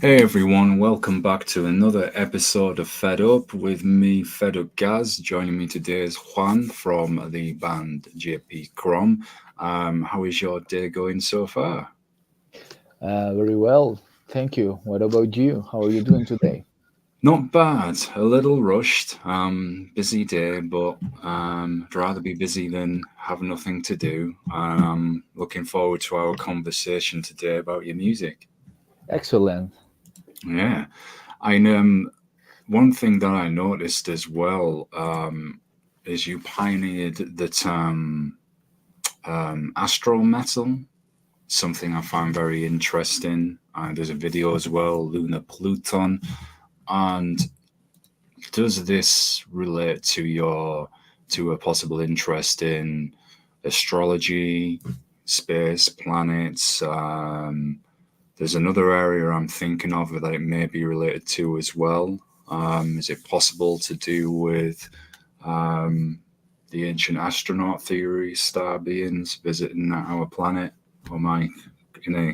Hey everyone, welcome back to another episode of Fed Up with me, Fed Up Gaz. Joining me today is Juan from the band j.p.krom. How is your day going so far? Very well, thank you. What about you? How are you doing today? Not bad, a little rushed. Busy day, but I'd rather be busy than have nothing to do. I'm looking forward to our conversation today about your music. Excellent. Yeah, and one thing that I noticed as well is you pioneered the term Astro Metal, something I find very interesting. There's a video as well, Lunar Pluton. And does this relate to a possible interest in astrology, space, planets? There's another area I'm thinking of that it may be related to as well. Is it possible to do with um, the ancient astronaut theory, star beings visiting our planet? Or am I in a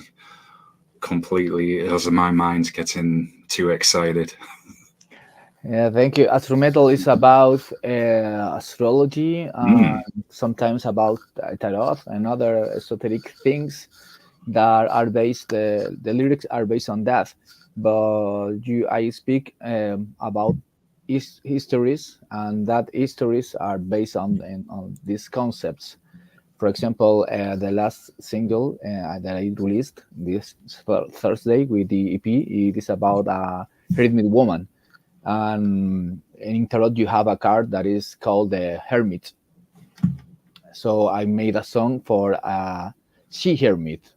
completely, as my mind's getting too excited? Yeah, thank you. Astro Metal is about astrology, Mm, sometimes about tarot and other esoteric things that are based. The lyrics are based on that, but I speak about histories, and that histories are based on these concepts. For example, the last single that I released this Thursday with the EP, it is about a rhythmic woman. And in tarot, you have a card that is called the Hermit. So I made a song for she hermit,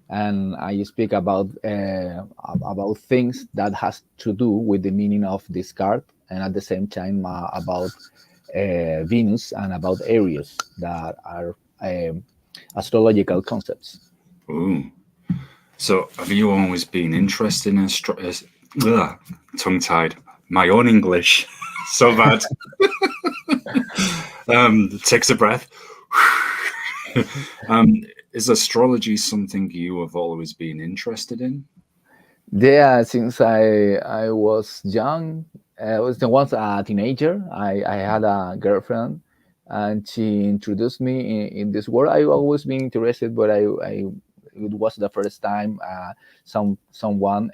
and I speak about things that has to do with the meaning of this card, and at the same time about Venus and about Aries that are astrological concepts. ooh. So, have you always been interested in tongue tied? My own English, so bad. Takes a breath. um, is astrology something you have always been interested in? Yeah, since I was young, I was the once a teenager. I had a girlfriend, and she introduced me in this world. I always been interested, but I it was the first time someone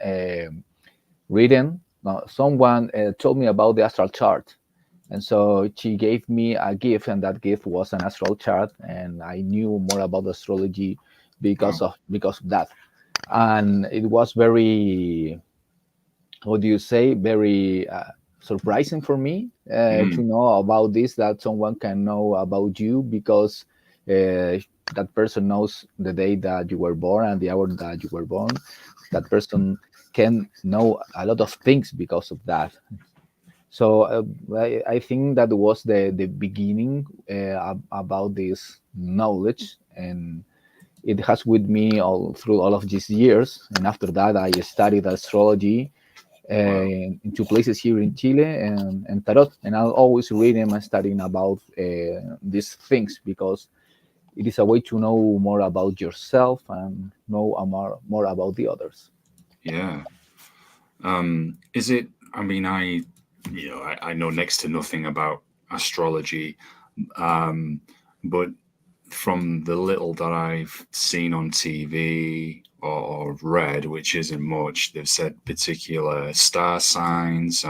reading. No, someone told me about the astral chart, and so she gave me a gift, and that gift was an astral chart, and I knew more about astrology Wow. because of that. And it was very, how do you say, very surprising for me to Mm, know about this, that someone can know about you because that person knows the day that you were born and the hour that you were born. That person can know a lot of things because of that. So I think that was the beginning about this knowledge, and it has with me all through all of these years. And after that, I studied astrology wow. in two places here in Chile, and tarot. And I'm always reading and studying about these things because it is a way to know more about yourself and know more about the others. Yeah. Is it? I mean, I know next to nothing about astrology, um, but from the little that I've seen on TV or read, which isn't much, they've said particular star signs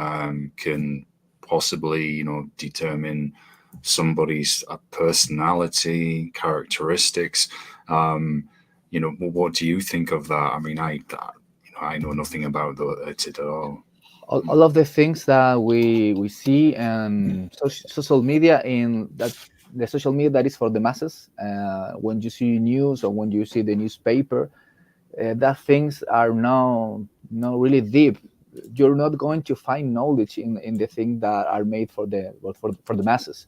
can possibly, determine somebody's personality, characteristics. Um, what do you think of that? I mean, I know nothing about it at all. All of the things that we see and social media, in that the social media that is for the masses, when you see news or when you see the newspaper, that things are not really deep. You're not going to find knowledge in the things that are made for the well, for the masses.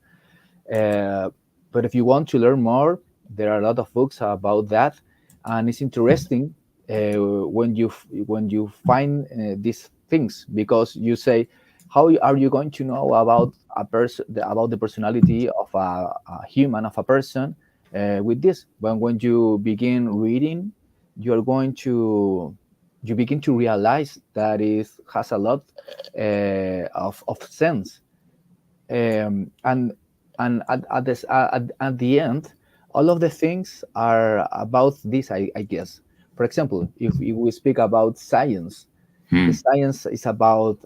uh, but if you want to learn more, there are a lot of books about that, and it's interesting when you find these things, because you say, how are you going to know about a person, about the personality of a human, of a person, with this? When you begin reading, you are going you begin to realize that it has a lot of sense. And at the end, all of the things are about this, I guess. For example, if we speak about science, the Hmm. science is about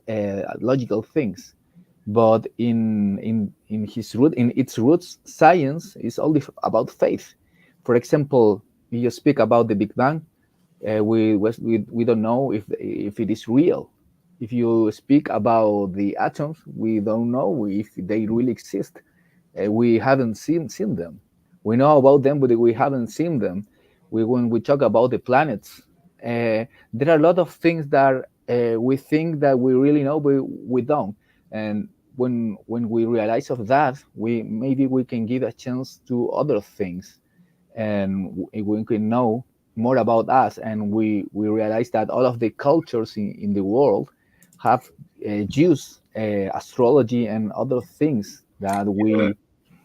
logical things, but in its roots, science is only about faith. For example, you speak about the Big Bang, we don't know if it is real. If you speak about the atoms, we don't know if they really exist. We haven't seen them. We know about them, but we haven't seen them. When we talk about the planets, there are a lot of things that we think that we really know, but we don't. And when we realize of that, we can give a chance to other things, and we can know more about us, and we realize that all of the cultures in the world have used astrology and other things that Yeah.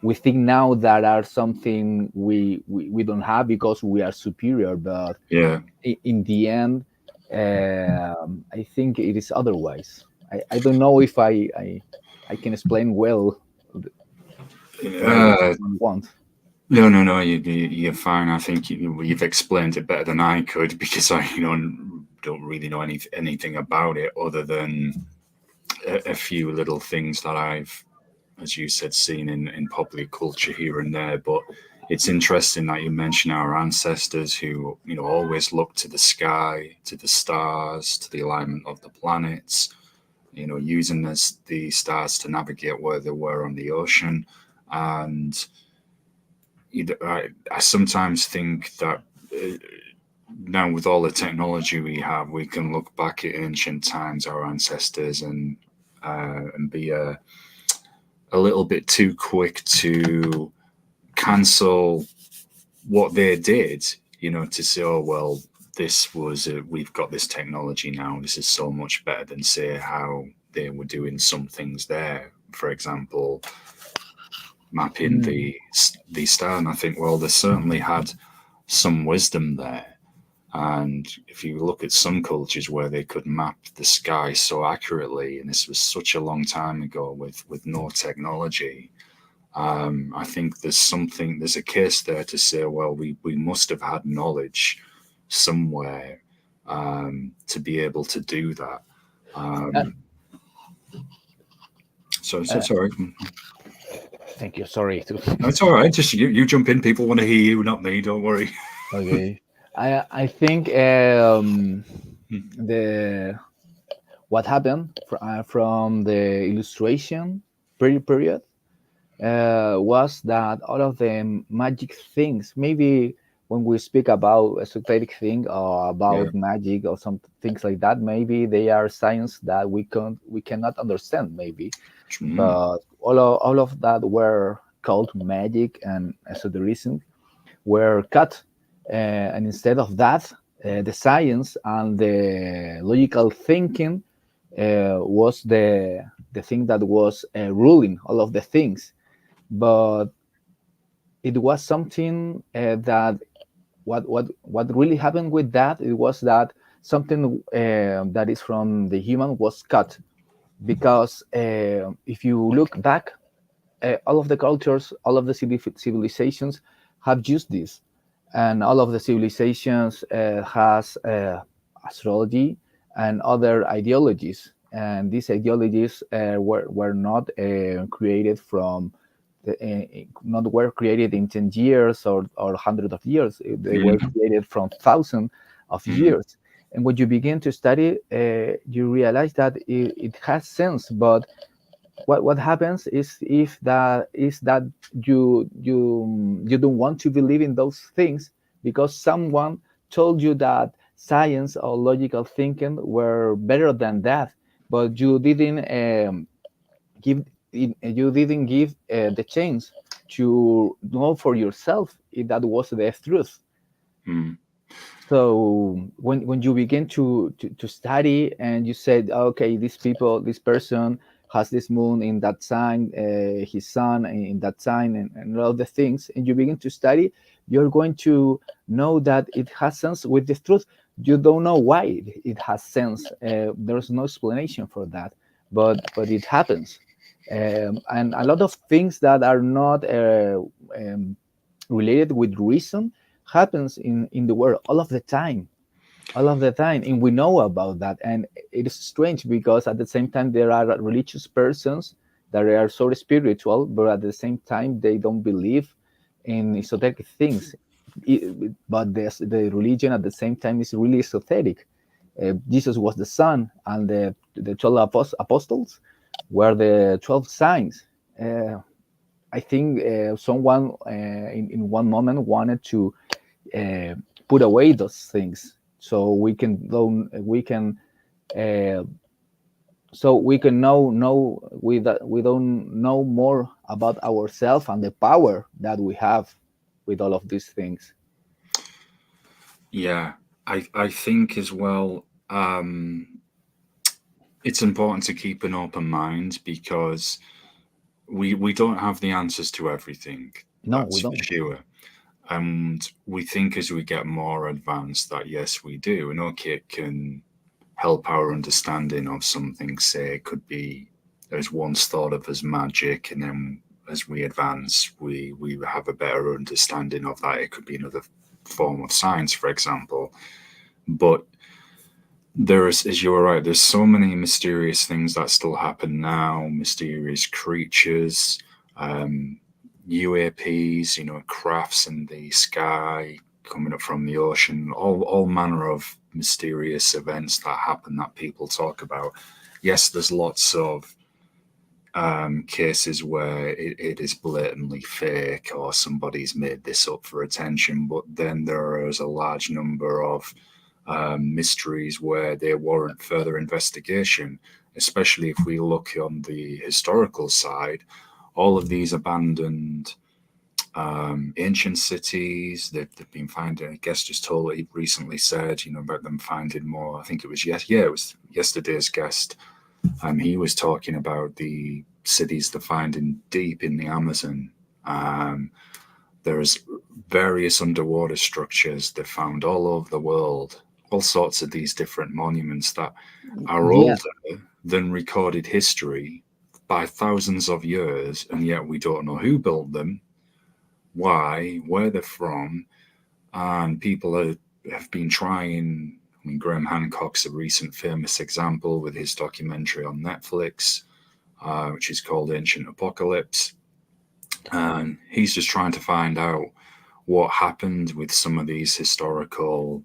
we think now that are something we don't have because we are superior, but Yeah. in the end, I think it is otherwise. I don't know if I can explain well what Uh, I want. no, no, no. You're fine. I think you've explained it better than I could because I, don't really know anything about it other than a few little things that I've, as you said, seen in popular culture here and there. But it's interesting that you mention our ancestors who, always looked to the sky, to the stars, to the alignment of the planets, using the stars to navigate where they were on the ocean. And I sometimes think that now with all the technology we have, we can look back at ancient times, our ancestors, and be a little bit too quick to cancel what they did, to say, oh, well, we've got this technology now. This is so much better than, say, how they were doing some things there. For example, mapping Mm. the star. And I think, well, they certainly had some wisdom there. And if you look at some cultures where they could map the sky so accurately, and this was such a long time ago with no technology, I think there's a case there to say, well, we must have had knowledge somewhere to be able to do that. Uh, Um, so uh, sorry. Thank you. Sorry. It's all right. Just you jump in. People want to hear you, not me. Don't worry. Okay. I think the what happened from the illustration period was that all of the magic things, maybe when we speak about esoteric thing or Yeah. about magic or some things like that, maybe they are science that we cannot understand, maybe. Mm, But all of that were called magic and esotericism were cut, and instead of that, the science and the logical thinking was the thing that was ruling all of the things. But it was something that what really happened with that, it was that something that is from the human was cut, because if you look back, all of the cultures, all of the civilizations have used this, and all of the civilizations has astrology and other ideologies, and these ideologies were not created from not were created in 10 years or hundreds of years. They were mm, created from thousands of mm, years. And when you begin to study, you realize that it has sense. But what happens is if that is that you don't want to believe in those things because someone told you that science or logical thinking were better than that, but give you didn't give the chance to know for yourself if that was the truth. mm, So when you begin to study and you said, okay, this person has this moon in that sign, his sun in that sign, and all the things, and you begin to study, you're going to know that it has sense with the truth. You don't know why it has sense. There's no explanation for that, but it happens. And a lot of things that are not um, related with reason happens in the world all of the time, all of the time, and we know about that. And it is strange because at the same time there are religious persons that are so spiritual, but at the same time they don't believe in esoteric things. But the religion at the same time is really esoteric. Jesus was the son, and the 12 apostles were the 12 signs. I think someone in one moment wanted to uh, put away those things so we can uh, so we can know we don't know more about ourselves and the power that we have with all of these things. Yeah, I think as well, it's important to keep an open mind because we don't have the answers to everything. No, we That's for don't. sure. And we think as we get more advanced that yes, we do. And okay, it can help our understanding of something. Say it could be as once thought of as magic, and then as we advance, we have a better understanding of that. It could be another form of science, for example. But there's, as you were right, there's so many mysterious things that still happen now, mysterious creatures, um, UAPs, crafts in the sky coming up from the ocean, all manner of mysterious events that happen that people talk about. Yes, there's lots of cases where it is blatantly fake or somebody's made this up for attention, but then there is a large number of mysteries where they warrant further investigation, especially if we look on the historical side. All of these abandoned ancient cities, they've been finding, I guess just told, he recently said, about them finding more. I think it was, it was yesterday's guest. He was talking about the cities they're finding deep in the Amazon. Um, there's various underwater structures they found all over the world, all sorts of these different monuments that are Yeah, older than recorded history by thousands of years, and yet we don't know who built them, why, where they're from, and people have been trying. I mean, Graham Hancock's a recent famous example with his documentary on Netflix, which is called Ancient Apocalypse. And he's just trying to find out what happened with some of these historical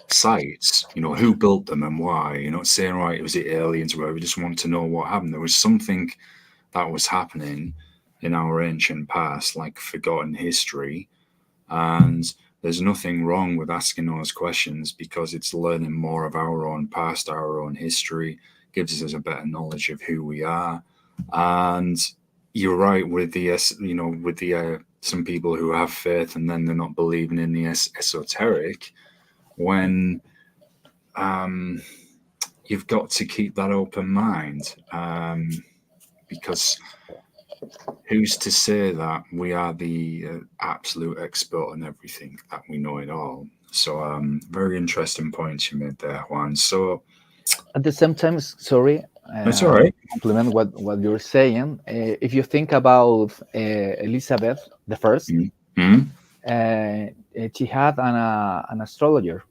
sites, who built them and why. You're not saying, right, was it aliens or whatever. We just want to know what happened. There was something that was happening in our ancient past, like forgotten history. And there's nothing wrong with asking those questions because it's learning more of our own past, our own history, gives us a better knowledge of who we are. And you're right with the some people who have faith and then they're not believing in the esoteric. When um, you've got to keep that open mind, because who's to say that we are the absolute expert on everything, that we know it all? So, very interesting points you made there, Juan. So, at the same time, sorry, it's all right. complement what you're saying. If you think about Elizabeth the First, Mm-hmm. she had an astrologer.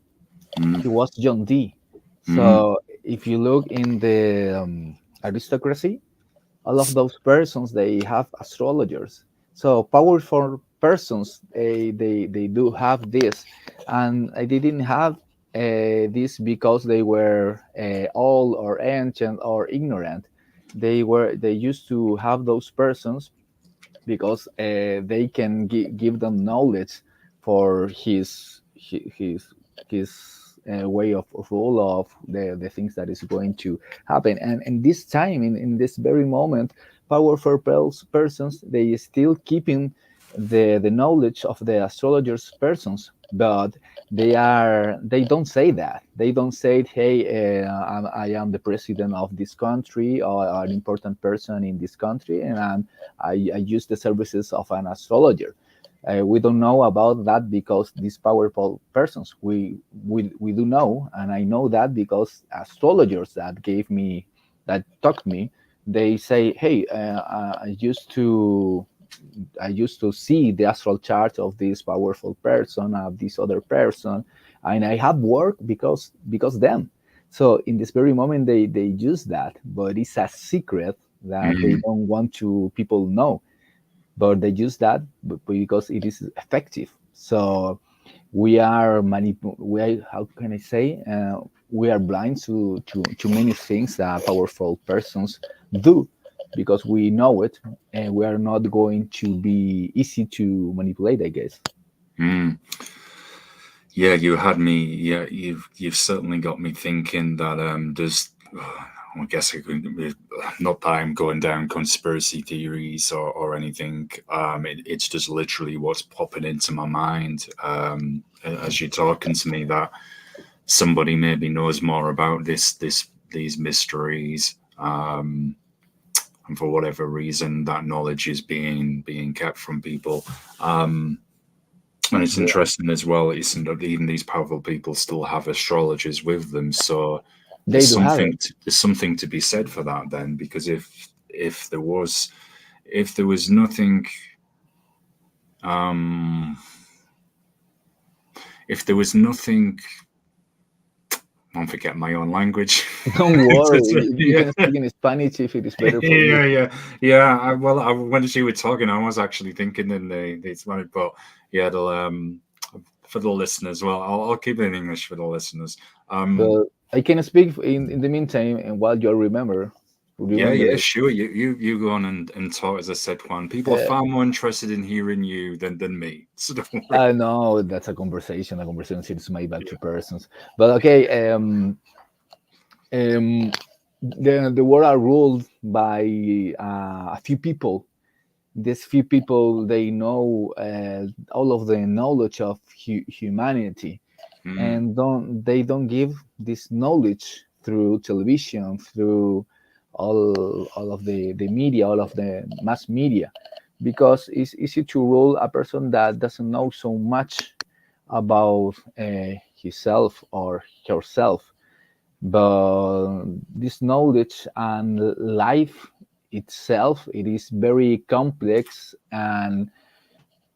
Mm-hmm. He was John Dee. Mm-hmm. So if you look in the aristocracy, all of those persons they have astrologers. So powerful persons they do have this, and they didn't have this because they were old or ancient or ignorant. They used to have those persons because they can give them knowledge for his way of rule of the things that is going to happen. And this time in this very moment, powerful persons they still keeping the knowledge of the astrologers persons, but they don't say that. They don't say, hey, I am the president of this country or an important person in this country, and I use the services of an astrologer. We don't know about that because these powerful persons we do know, and I know that because astrologers that gave me that taught me, they say, hey, I used to see the astral chart of this powerful person, of this other person, and I have work because them. So in this very moment, they use that, but it's a secret that they Mm, don't want to people know. But they use that because it is effective. So we are, how can I say, we are blind to many things that powerful persons do because we know it, and we are not going to be easy to manipulate, I guess. mm. Yeah, you had me. Yeah, you've certainly got me thinking that there's. I guess I could, not that I'm going down conspiracy theories or anything. It's just literally what's popping into my mind as you're talking to me, that somebody maybe knows more about these mysteries, and for whatever reason that knowledge is being kept from people. Um, and it's Yeah, interesting as well, isn't that even these powerful people still have astrologers with them. So they do have it. there's something to be said for that then, because if there was if there was nothing um if there was nothing I'm forgetting my own language. Don't worry, you Yeah. can speak in Spanish if it is better for you. Yeah, yeah, yeah. When she was talking, I was actually thinking in the Spanish, but yeah, for the listeners, well, I'll keep it in English for the listeners. Um, But I can speak in the meantime, and while you yeah, remember yeah, it. sure. You go on and talk. As I said, Juan, people are Uh, far more interested in hearing you than me. So don't worry. I know that's a conversation. A conversation is made by two persons. But okay, um, the world are ruled by a few people. These few people, they know all of the knowledge of humanity, Mm, and don't give this knowledge through television, through all of the media, all of the mass media, because it's easy to rule a person that doesn't know so much about himself or herself. But this knowledge and life itself, it is very complex, and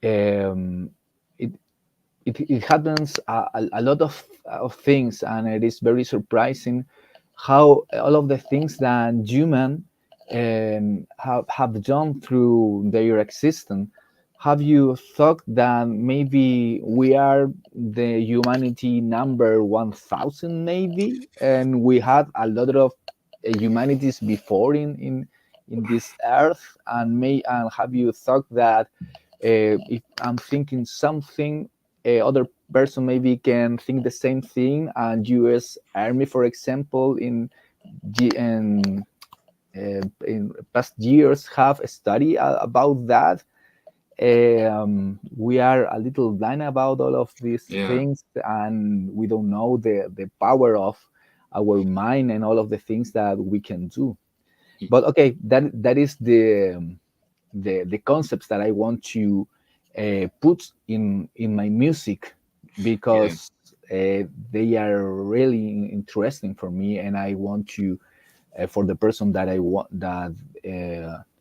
um, it, it happens a lot of things, and it is very surprising how all of the things that human have done through their existence. Have you thought that maybe we are the humanity number 1000 maybe, and we had a lot of humanities before in this earth, and have you thought that if I'm thinking something, other person maybe can think the same thing, and U.S. Army, for example, in past years have a study about that. We are a little blind about all of these yeah. things, and we don't know the power of our mind and all of the things that we can do. Y- But okay, that is the concepts that I want to put in my music, Yeah. because they are really interesting for me, and I want to for the person that I want that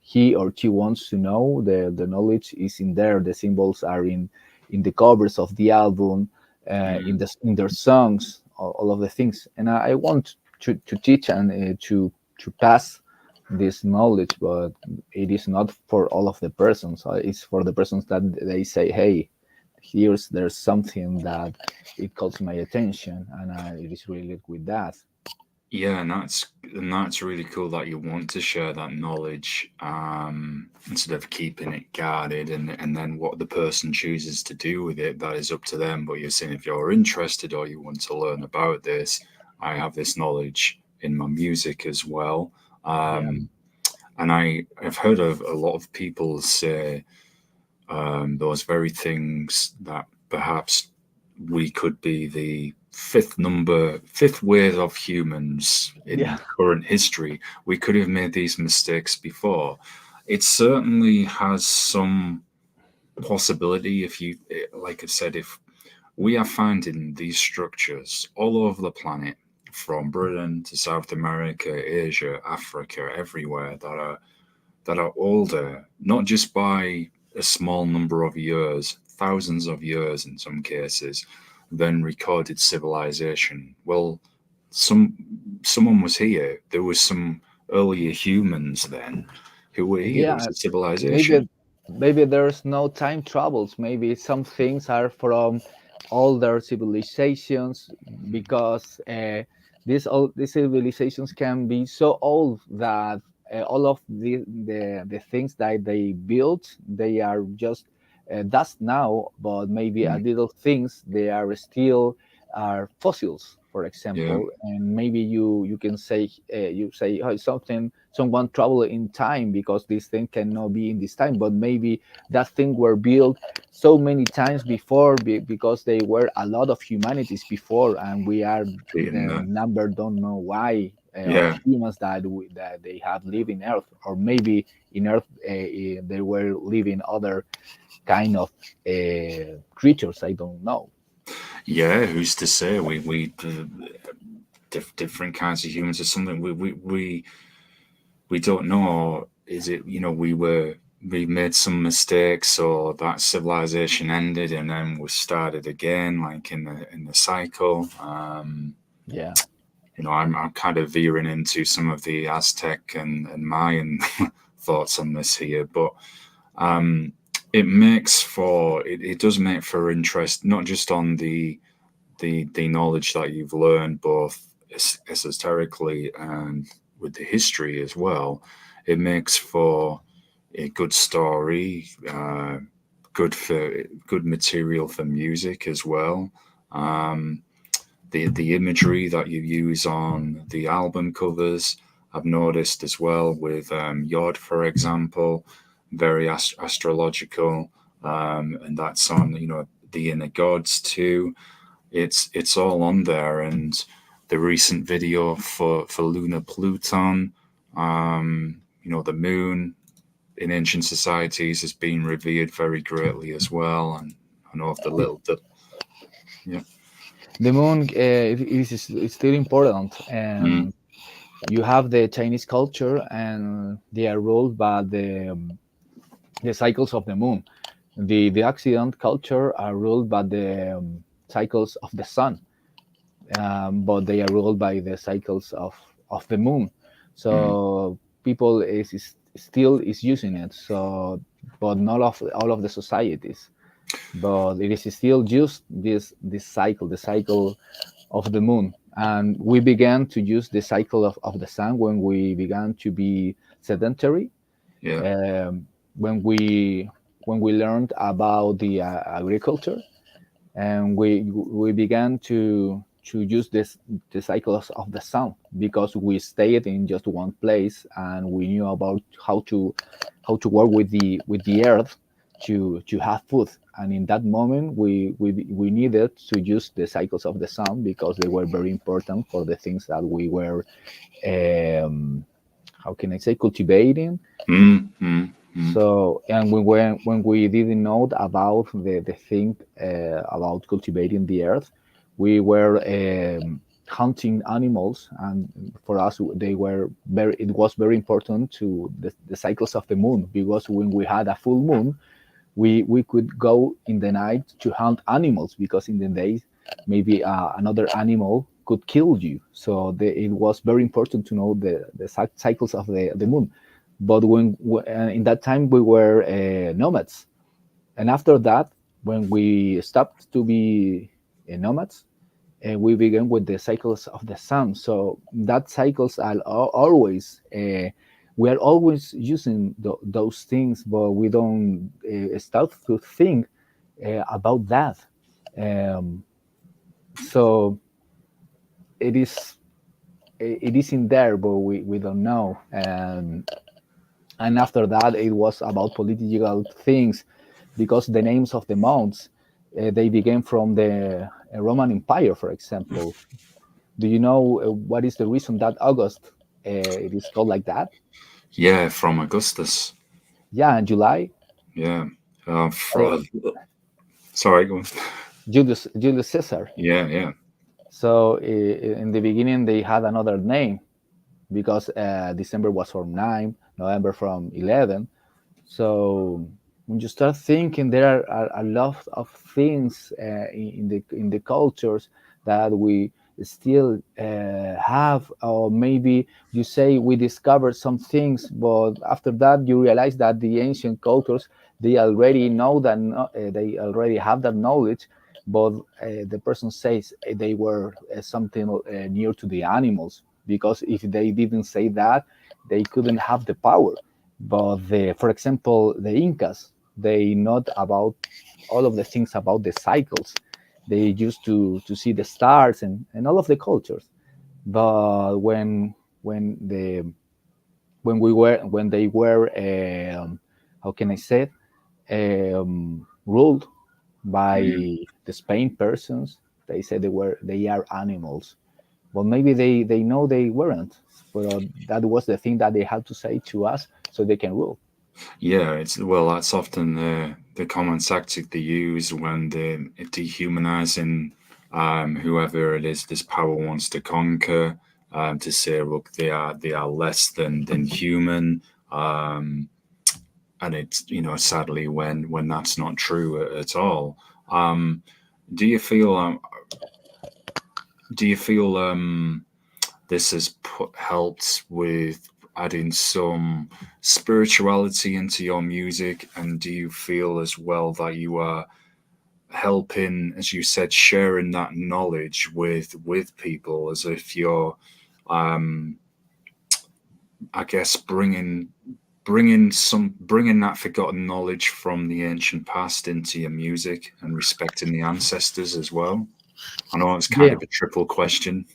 he or she wants to know, the knowledge is in there. The symbols are in the covers of the album, Mm, in their songs, all of the things, and I want to teach and to pass this knowledge, but it is not for all of the persons. It's for the persons that they say, hey, there's something that it calls my attention, and it is related with that. yeah, and that's really cool that you want to share that knowledge, instead of keeping it guarded, and then what the person chooses to do with it, that is up to them. But you're saying if you're interested or you want to learn about this, I have this knowledge in my music as well. Yeah, And I've heard of a lot of people say those very things, that perhaps we could be the fifth wave of humans yeah, in current history. We could have made these mistakes before. It certainly has some. possibility, if you, like I said, if we are finding these structures all over the planet, from Britain to South America, Asia, Africa, everywhere, that are older, not just by a small number of years, thousands of years in some cases, than recorded civilization. Well, some someone was here. There was some earlier humans then who were here. There was Yeah, a civilization. maybe maybe there's no time travels. Maybe some things are from older civilizations because these civilizations can be so old that all of the things that they built, they are just dust now, but maybe a Mm, little things they are still are fossils, for yeah, example. And maybe you can say you say, oh, something someone travel in time because this thing cannot be in this time, but maybe that thing were built so many times before because they were a lot of humanities before, and we are beating the that. number don't know why of Yeah, humans that that they have lived in Earth, or maybe in Earth they were living other kind of creatures. I don't know. yeah. Who's to say? Different kinds of humans or something. We don't know. Or is it, we made some mistakes, or that civilization ended and then was started again, like in the cycle. Yeah. I'm kind of veering into some of the Aztec and Mayan thoughts on this here, but um, it does make for interest, not just on the knowledge that you've learned, both esoterically and with the history as well. It makes for a good story, good material for music as well. Um, the imagery that you use on the album covers, I've noticed as well with Yod, for example, very astrological, and that's on the inner gods too. It's all on there, and the recent video for lunar Pluton, the moon in ancient societies has been revered very greatly as well, and I know of the little the yeah. The moon is still important, Mm, and you have the Chinese culture, and they are ruled by the cycles of the moon. The Occident culture are ruled by the cycles of the sun, but they are ruled by the cycles of the moon. mm, So people is still is using it. So, but not of all of the societies. But it is still just this cycle, the cycle of the moon. And we began to use the cycle of the sun when we began to be sedentary, yeah, when we learned about the agriculture, and we began to use the cycles of the sun because we stayed in just one place, and we knew about how to work with the earth to have food. And in that moment we needed to use the cycles of the sun because they were very important for the things that we were um, how can I say, cultivating. mm, mm, mm, So, and when we didn't know about the thing about cultivating the earth, we were hunting animals, and for us they were very. It was very important to the cycles of the moon, because when we had a full moon, we could go in the night to hunt animals, because in the day maybe another animal could kill you. So it was very important to know the cycles of the moon. But in that time we were nomads, and after that, when we stopped to be nomads, we began with the cycles of the sun. So that cycles are always we are always using those things, but we don't start to think about that. Um, so it is it is in there, but we don't know. And after that, it was about political things, because the names of the months they began from the Roman Empire, for example. Do you know what is the reason that August it is called like that? yeah, from Augustus. Yeah, and July. Yeah. I, For, sorry, go on. Julius Caesar. Yeah, yeah. So in the beginning they had another name because December was from 9, November from 11. So when you start thinking, there are a lot of things in the cultures that we still have, or maybe you say we discovered some things, but after that you realize that the ancient cultures, they already know that they already have that knowledge, but the person says they were something near to the animals, because if they didn't say that, they couldn't have the power. But for example, the Incas, they know about all of the things about the cycles. They used to see the stars and all of the cultures. But when the when they were how can I say it, ruled by Mm. the Spain persons, they said they are animals. Well, maybe they know they weren't, but that was the thing that they had to say to us so they can rule. Yeah, it's well, that's often the common tactic they use when they're dehumanizing whoever it is this power wants to conquer. To say, look, they are less than human. Um, and it's, sadly, when that's not true at all. Um, do you feel do you feel this has helped with adding some spirituality into your music? And do you feel as well that you are helping, as you said, sharing that knowledge with people, as if you're, um, I guess, bringing that forgotten knowledge from the ancient past into your music and respecting the ancestors as well? I know it's kind Yeah, of a triple question.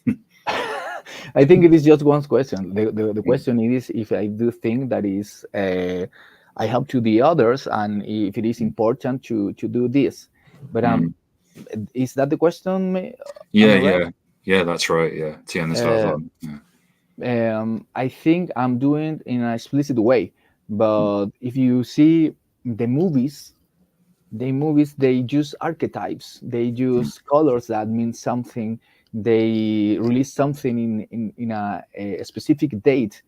I think it is just one question. The question is if I do think that is I help to the others, and if it is important to do this. But Mm. is that the question? Am Yeah, I right? yeah, yeah. That's right. Yeah, tienes Uh, razón. Yeah. I think I'm doing in an explicit way. But if you see the movies, they use archetypes, they Mm. use colors that mean something, they release something in a specific date.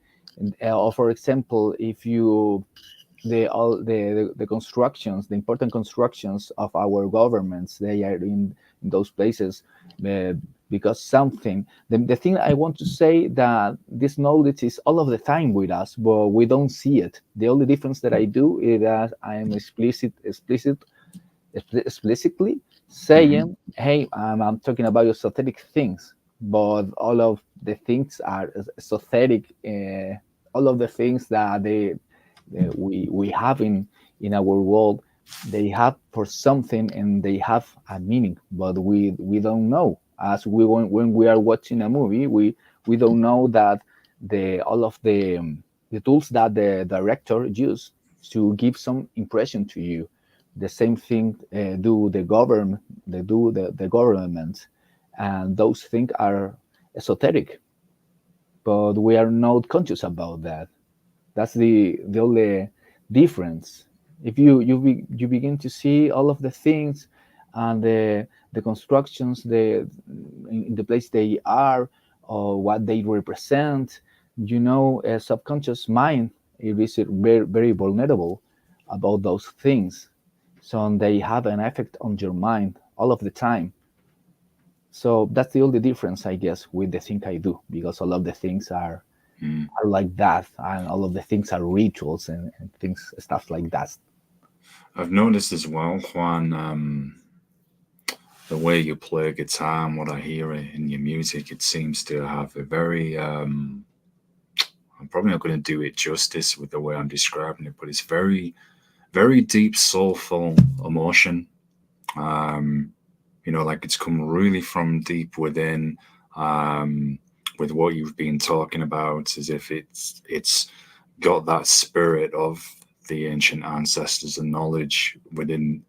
Or for example, if you the constructions, the important constructions of our governments, they are in those places uh, because something. The thing I want to say that this knowledge is all of the time with us, but we don't see it. The only difference that I do is that I am explicitly Mhm. saying, "Hey, I'm talking about esoteric things," but all of the things are esoteric. All of the things that we have in our world, they have for something and they have a meaning, but we don't know. As when we are watching a movie, we don't know that the all of the tools that the director used to give some impression to you. The same thing do the government, they do the government, and those things are esoteric, but we are not conscious about that. That's the only difference. If you begin to see all of the things and the constructions, in the place they are, or what they represent, a subconscious mind, it is very vulnerable about those things, so they have an effect on your mind all of the time. So that's the only difference, I guess, with the thing I do, because all of the things Mm. are like that, and all of the things are rituals and things, stuff like that. I've noticed as well, Juan, the way you play guitar and what I hear in your music, it seems to have a very. I'm probably not going to do it justice with the way I'm describing it, but it's very, very deep, soulful emotion. Um, like it's come really from deep within. Um, with what you've been talking about, as if it's got that spirit of the ancient ancestors and knowledge within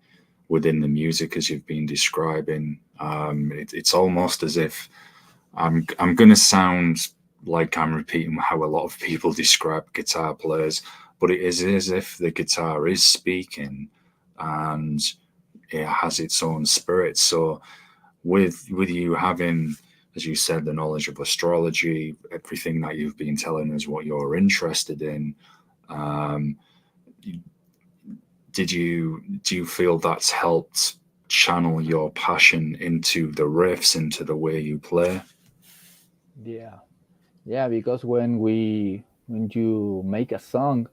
the music as you've been describing. It's almost as if I'm going to sound like I'm repeating how a lot of people describe guitar players, but it is as if the guitar is speaking, and it has its own spirit. So with you having, as you said, the knowledge of astrology, everything that you've been telling us what you're interested in, um, do you feel that's helped channel your passion into the riffs, into the way you play? Yeah, yeah, because when you make a song,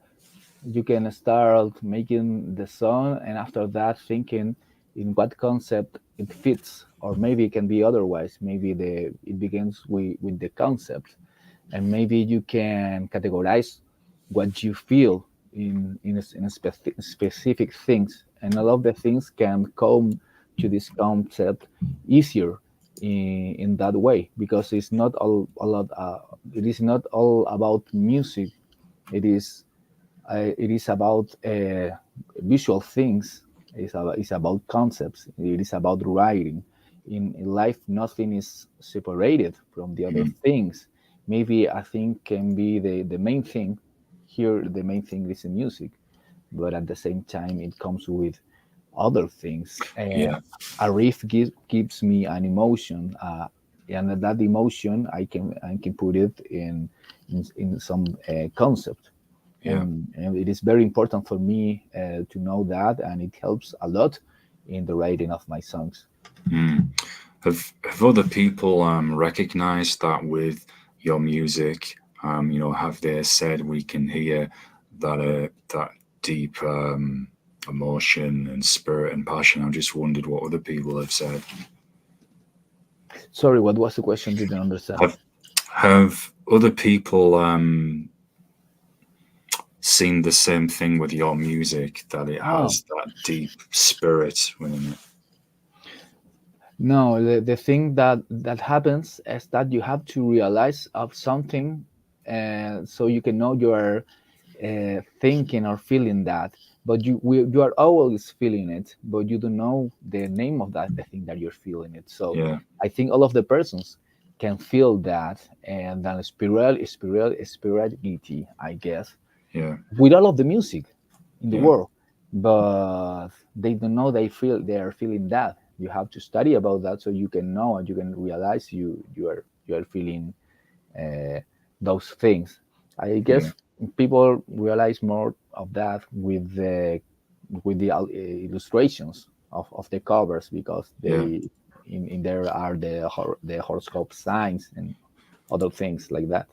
you can start making the song, and after that thinking in what concept it fits, or maybe it can be otherwise. Maybe the it begins with the concept, and maybe you can categorize what you feel in specific things, and all of the things can come to this concept easier in that way, because it's not all a lot it is not all about music. It is uh, it is about visual things. It's about concepts. It is about writing. In life, nothing is separated from the other Mm, things. Maybe a thing can be the main thing. Here, the main thing is the music, but at the same time, it comes with other things. yeah, A riff gives me an emotion, and that emotion I can put it in some concept, yeah. and it is very important for me to know that, and it helps a lot in the writing of my songs. Mm. Have other people recognized that with your music? Have they said we can hear that deep emotion and spirit and passion? I just wondered what other people have said. Sorry, what was the question? Didn't understand. Have have other people seen the same thing with your music, that it Oh, has that deep spirit within it? no, the thing that happens is that you have to realize of something, so you can know you are thinking or feeling that, but you are always feeling it, but you don't know the name of that the thing that you're feeling it. So Yeah, I think all of the persons can feel that, and then spirituality, I guess, yeah, with all of the music in the yeah, world, but they don't know they are feeling that. You have to study about that so you can know and you can realize you are feeling uh, those things. I yeah, guess people realize more of that with the illustrations of the covers, because yeah. they in there are the horoscope signs and other things like that.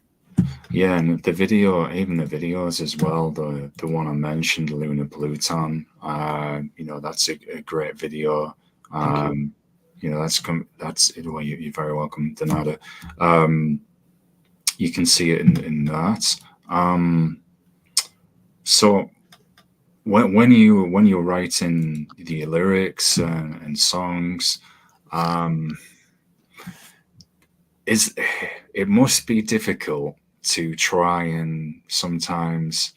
Yeah, and the video, even the videos as well. The one I mentioned, Lunar Pluton. That's a great video. Thank you. Um, that's well, you're very welcome, Donata. Um, you can see it in that. Um, so when you're writing the lyrics and songs, um, is it must be difficult to try and sometimes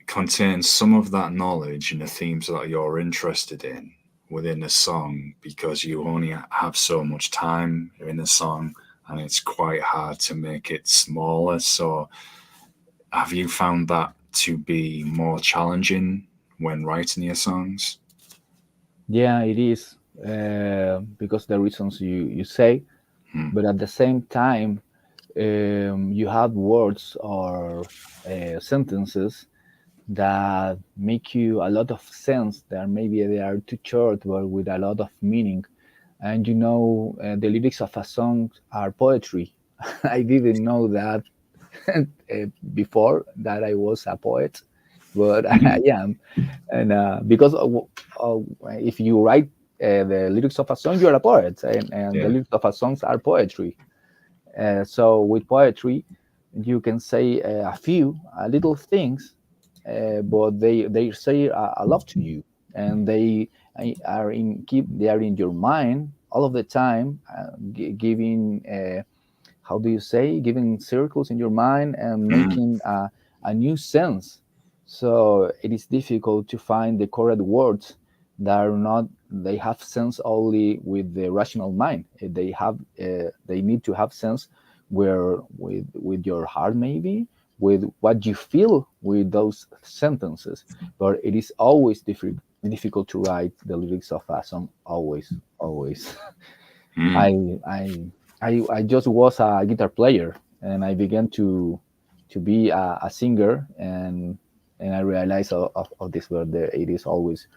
contain some of that knowledge and the themes that you're interested in within a song, because you only have so much time in a song, and it's quite hard to make it smaller. So have you found that to be more challenging when writing your songs? Yeah, it is, because the reasons you say, Hmm. but at the same time, you have words or sentences that make you a lot of sense. That maybe they are too short, but with a lot of meaning. And the lyrics of a song are poetry. I didn't know that before that I was a poet, but I Mm. am. And because if you write the lyrics of a song, you are a poet, and the Yeah. lyrics of a songs are poetry. So with poetry, you can say a little things, but they say a lot to you, and they are in your mind all of the time, giving how do you say, giving circles in your mind and Mm. making a new sense. So it is difficult to find the correct words that are not they have sense only with the rational mind. They need to have sense where with your heart, maybe, with what you feel with those sentences. But it is always difficult to write the lyrics of a song. Always, always. Mm. I I I just was a guitar player, and I began to be a singer, and I realized of this word that it is always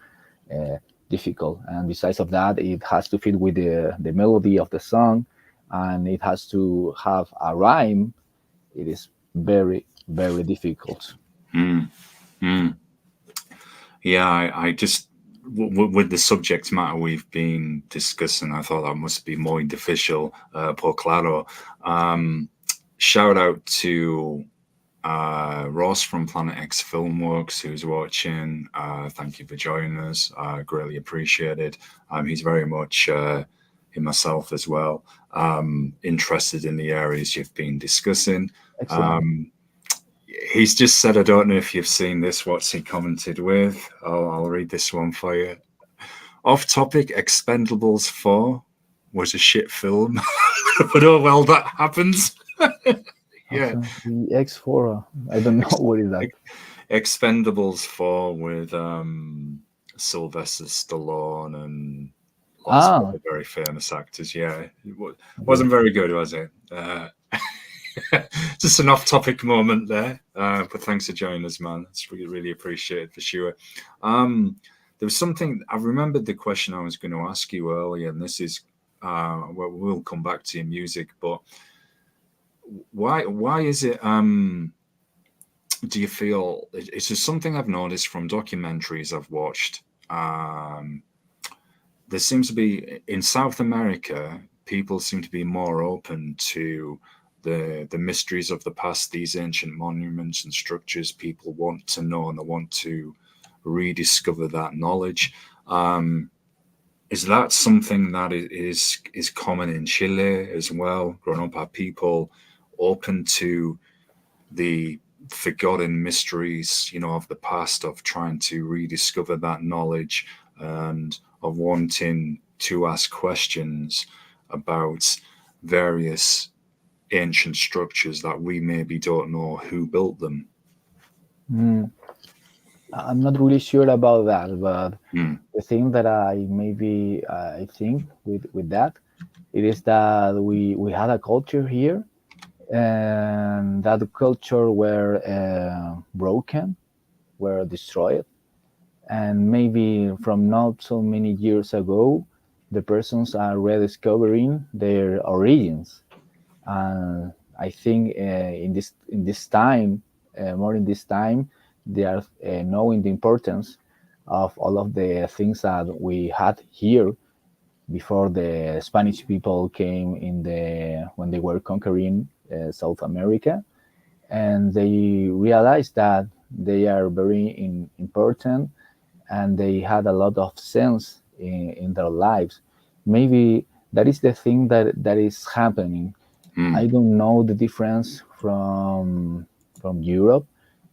uh, difficult. And besides of that, it has to fit with the melody of the song, and it has to have a rhyme. It is very difficult. Mm. Mm. Yeah, I just with the subject matter we've been discussing, I thought that must be muy difícil, por claro. Shout out to Ross from Planet X Filmworks who's watching. Thank you for joining us. Greatly appreciated. He's very much himself as well, interested in the areas you've been discussing. Excellent. Um, he's just said, I don't know if you've seen this. What's he commented with? I'll read this one for you. Off topic, Expendables 4 was a shit film. But oh well, that happens. Yeah. Okay. The X4. I don't know what is that. Expendables 4 with Sylvester Stallone and lots of Ah, other very famous actors. Yeah, okay. wasn't very good, was it? Just an off-topic moment there, but thanks for joining us, man. It's really, really appreciated for sure. There was something I remembered the question I was going to ask you earlier, and this is well, we'll come back to your music, but why is it? Do you feel it's just something I've noticed from documentaries I've watched? Um, there seems to be in South America, people seem to be more open to the mysteries of the past, these ancient monuments and structures. People want to know and they want to rediscover that knowledge. Um, is that something that is common in Chile as well? Growing up, are people open to the forgotten mysteries, of the past, of trying to rediscover that knowledge and of wanting to ask questions about various ancient structures that we maybe don't know who built them. Hmm. I'm not really sure about that, but Mm, the thing that I think with that, it is that we had a culture here, and that culture were broken, were destroyed, and maybe from not so many years ago, the persons are rediscovering their origins. And I think in this time, more in this time, they are knowing the importance of all of the things that we had here before the Spanish people came in the when they were conquering South America, and they realized that they are very important, and they had a lot of sense in their lives. Maybe that is the thing that is happening. mm, I don't know the difference from Europe,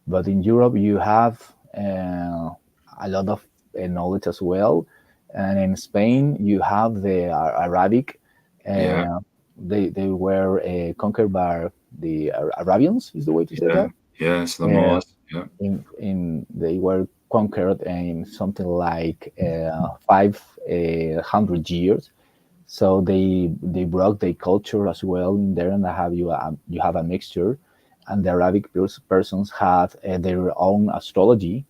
but in Europe you have a lot of knowledge as well, and in Spain you have the Arabic. yeah, Uh, they were conquered by the Arabians, is the way to say yeah, that. yes, the Uh, Moors, yeah, in they were conquered in something like 500 years, so they broke their culture as well in there, and have you have a mixture, and the Arabic persons have their own astrology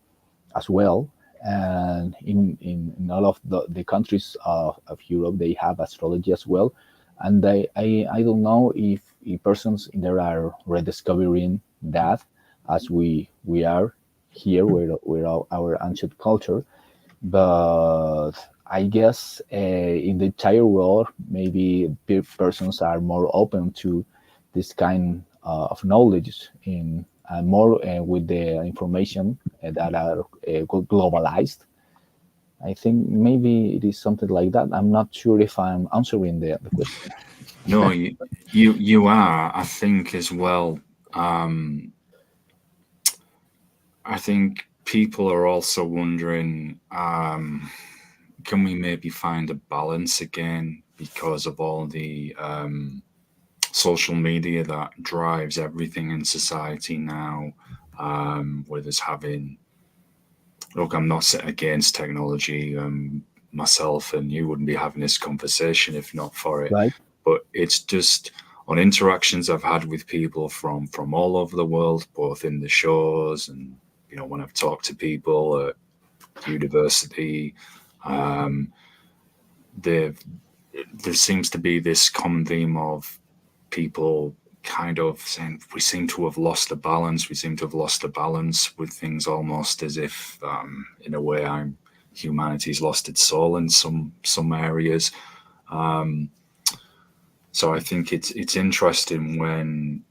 as well, and in all of the countries of Europe they have astrology as well, and I don't know if persons in there are rediscovering that as we are here with our ancient culture, but I guess in the entire world, maybe persons are more open to this kind of knowledge in more with the information that are globalized. I think maybe it is something like that. I'm not sure if I'm answering the question. no, you are, I think, as well. um I think people are also wondering, can we maybe find a balance again because of all the social media that drives everything in society now, with us having, look, I'm not against technology. Myself and you wouldn't be having this conversation if not for it. Right. But it's just on interactions I've had with people from all over the world, both in the shows and when I've talked to people at university. Um, there there seems to be this common theme of people kind of saying we seem to have lost the balance. We seem to have lost the balance with things, almost as if, in a way, humanity's lost its soul in some areas. Um, so I think it's interesting when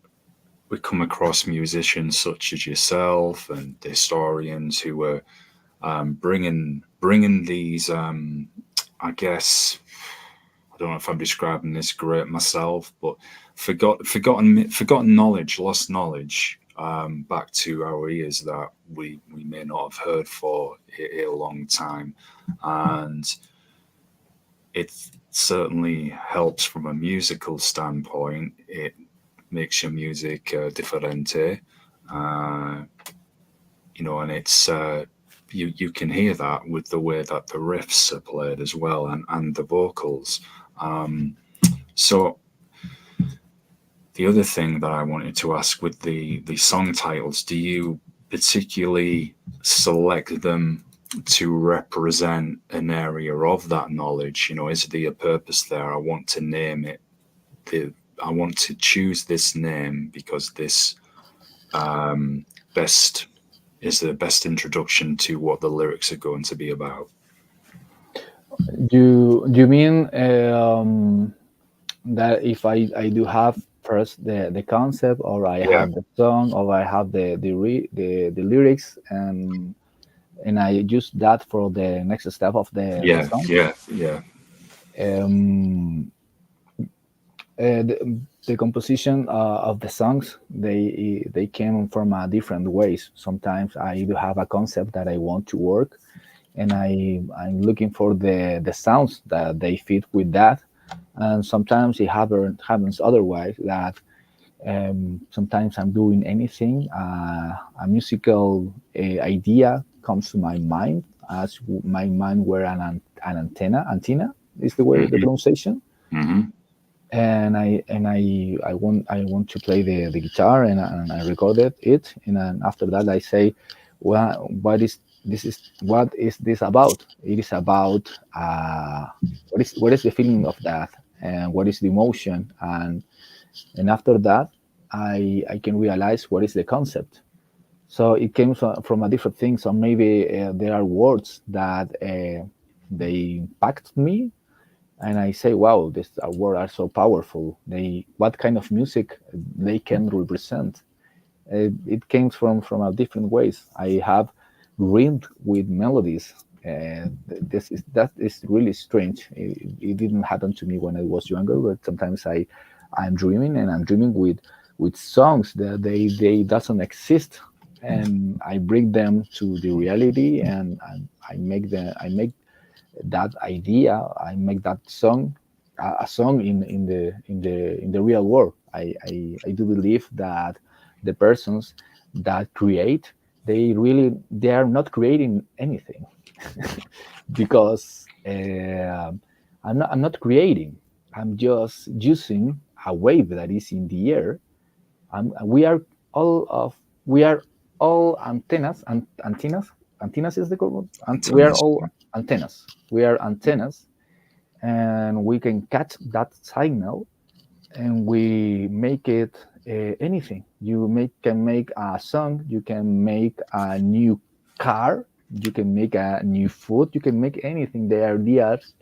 we come across musicians such as yourself and historians who are, bringing these. I guess I don't know if I'm describing this great myself, but forgotten knowledge, lost knowledge, back to our ears that we may not have heard for a long time, and it certainly helps from a musical standpoint. It makes your music differente, uh, and it's. You can hear that with the way that the riffs are played as well, and the vocals. Um, so the other thing that I wanted to ask with the song titles, do you particularly select them to represent an area of that knowledge? Is there a purpose there? I want to name it. I want to choose this name because this, best is the best introduction to what the lyrics are going to be about. You mean that if I do have first the concept, or I Yeah, have the song, or I have the lyrics, and I use that for the next step of the yeah, song. yeah, yeah. Um, the composition of the songs, they came from different ways. Sometimes I do have a concept that I want to work, and I'm looking for the sounds that they fit with that. And sometimes it happens otherwise, that sometimes I'm doing anything, a musical idea comes to my mind, as my mind were an antenna is the Hmm. pronunciation. Hmm. And I want to play the guitar, and I recorded it, and then after that I say, well, what is this about? It is about what is the feeling of that, and what is the emotion, and after that I can realize what is the concept. So it came from a different thing. So maybe there are words that they impact me, and I say, wow, this words are so powerful. What kind of music they can represent? It came from a different ways. I have rhymed with melodies. That is really strange. It didn't happen to me when I was younger, but sometimes I'm dreaming, and I'm dreaming with songs that they doesn't exist, and I bring them to the reality, and I make that idea, I make that song, a song in the real world. I do believe that the persons that create, they are not creating anything, because I'm not creating. I'm just using a wave that is in the air. We are all of we are all antennas and antennas is the correct. We are Antennas. all antennas. We are antennas, and we can catch that signal, and we make it anything. Can make a song. You can make a new car. You can make a new food. You can make anything. The ideas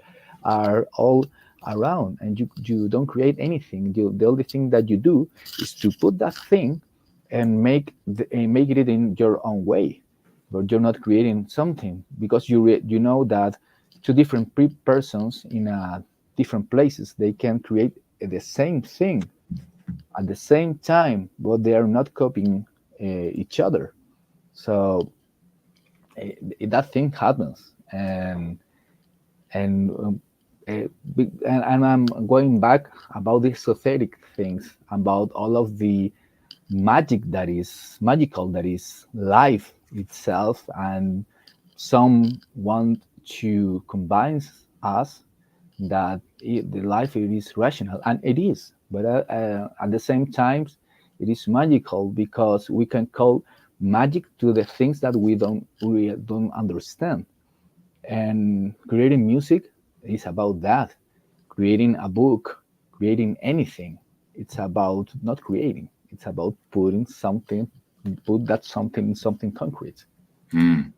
are all around, and you don't create anything. The only thing that you do is to put that thing and make it in your own way, but you're not creating something, because you know that two different persons in different places, they can create the same thing at the same time, but they are not copying each other. So that thing happens, and And I'm going back about the esoteric things, about all of the magical that is life itself, and some want to combine us that the life it is rational, and it is, but at the same time it is magical because we can call magic to the things that we don't understand. And creating music is about that. Creating a book, creating anything, it's about not creating, it's about put that something in something concrete. Mm.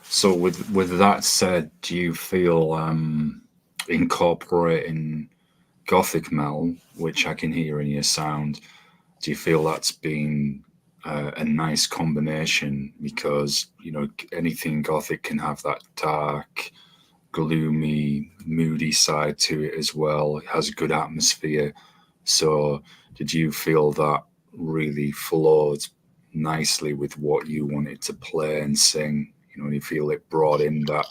So with that said, do you feel incorporating gothic metal, which I can hear in your sound, do you feel that's been a nice combination? Because anything gothic can have that dark, gloomy, moody side to it as well. It has a good atmosphere. So, did you feel that really flowed nicely with what you wanted to play and sing? You feel it brought in that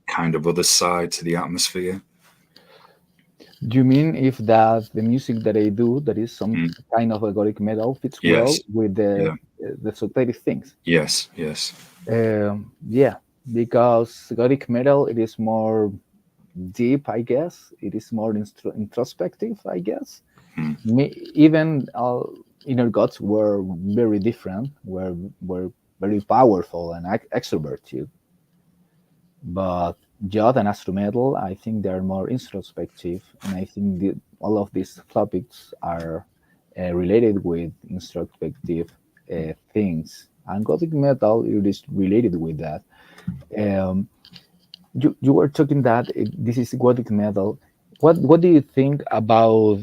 kind of other side to the atmosphere. Do you mean if that the music that I do, that is some Mm. kind of agoric metal, fits well Yes. with Yeah. the esoteric things? Yes. Yes. Yeah, because agoric metal it is more deep, I guess. It is more introspective, I guess. Mm. Even all inner gods were very different, were very powerful and extroverted. But Jod and Astro Metal, I think they're more introspective, and I think all of these topics are related with introspective things. And Gothic Metal it is related with that. Um, you were talking that this is Gothic Metal. What do you think about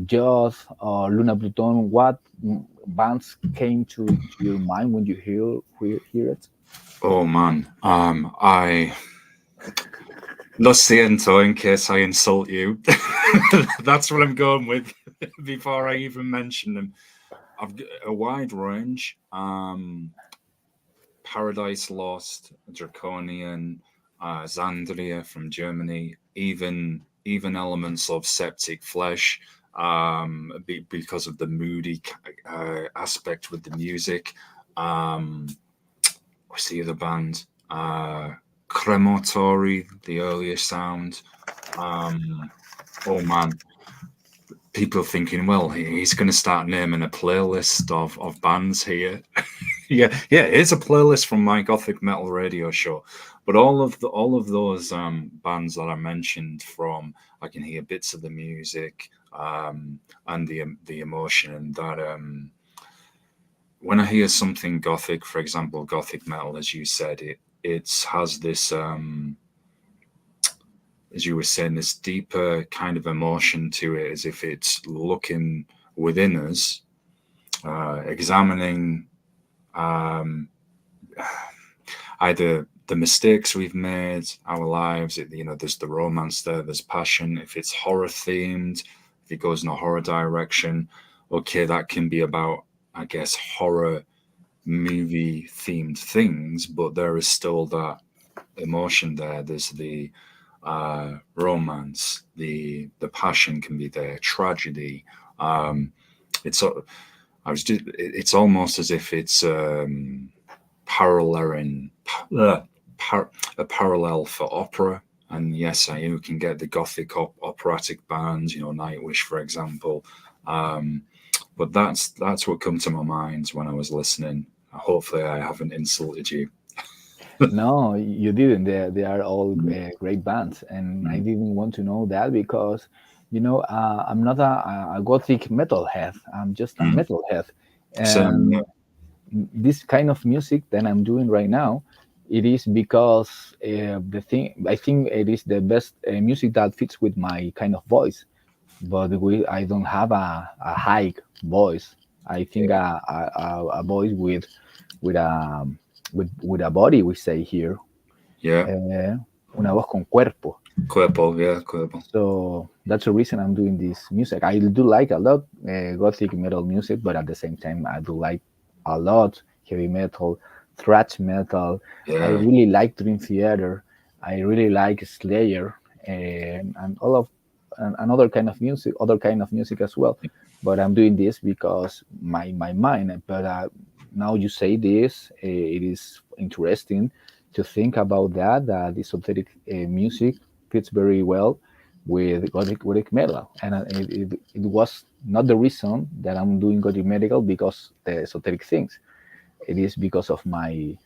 Joth or Luna Pluton? What bands came to your mind when you hear it? Oh man. I Lo siento in case I insult you. That's what I'm going with before I even mention them. I've got a wide range. Paradise Lost, Draconian, Xandria from Germany, even elements of Septic Flesh, because of the moody aspect with the music. Um, what's the other band? Crematory, the earlier sound. Um, oh man, people thinking, well, he's going to start naming a playlist of bands here. Yeah, here's a playlist from my gothic metal radio show. But all of those bands that I mentioned, from I can hear bits of the music, and the emotion, and that when I hear something gothic, for example, gothic metal, as you said, it has this as you were saying, this deeper kind of emotion to it, as if it's looking within us, examining um, either the mistakes we've made, our lives. There's the romance there, there's passion. If it's horror themed, if it goes in a horror direction, okay, that can be about, I guess, horror movie themed things, but there is still that emotion there. There's the romance, the passion can be there, tragedy. Um, it's it's almost as if it's paralleling uh, par- a parallel for opera. And yes, you can get the gothic operatic bands, Nightwish, for example. Um, but that's what come to my mind when I was listening. Hopefully, I haven't insulted you. No, you didn't. They are all Mm, great bands, and I mm, didn't want to know that because, I'm not a gothic metalhead. I'm just a mm. metalhead, Same, yeah. and this kind of music that I'm doing right now, it is because the thing I think it is the best music that fits with my kind of voice. But I don't have a high voice. I think a voice with a with a body, we say here, Yeah, una voz con cuerpo. Cuerpo, yeah, Cuerpo. So that's the reason I'm doing this music. I do like a lot gothic metal music, but at the same time, I do like a lot heavy metal, thrash metal. I Yeah. really like Dream Theater. I really like Slayer. and all of and other kind of music as well. But I'm doing this because my mind. But now you say this, it is interesting to think about that esoteric music fits very well with gothic metal, and it was not the reason that I'm doing gothic metal because the esoteric things. It is because of my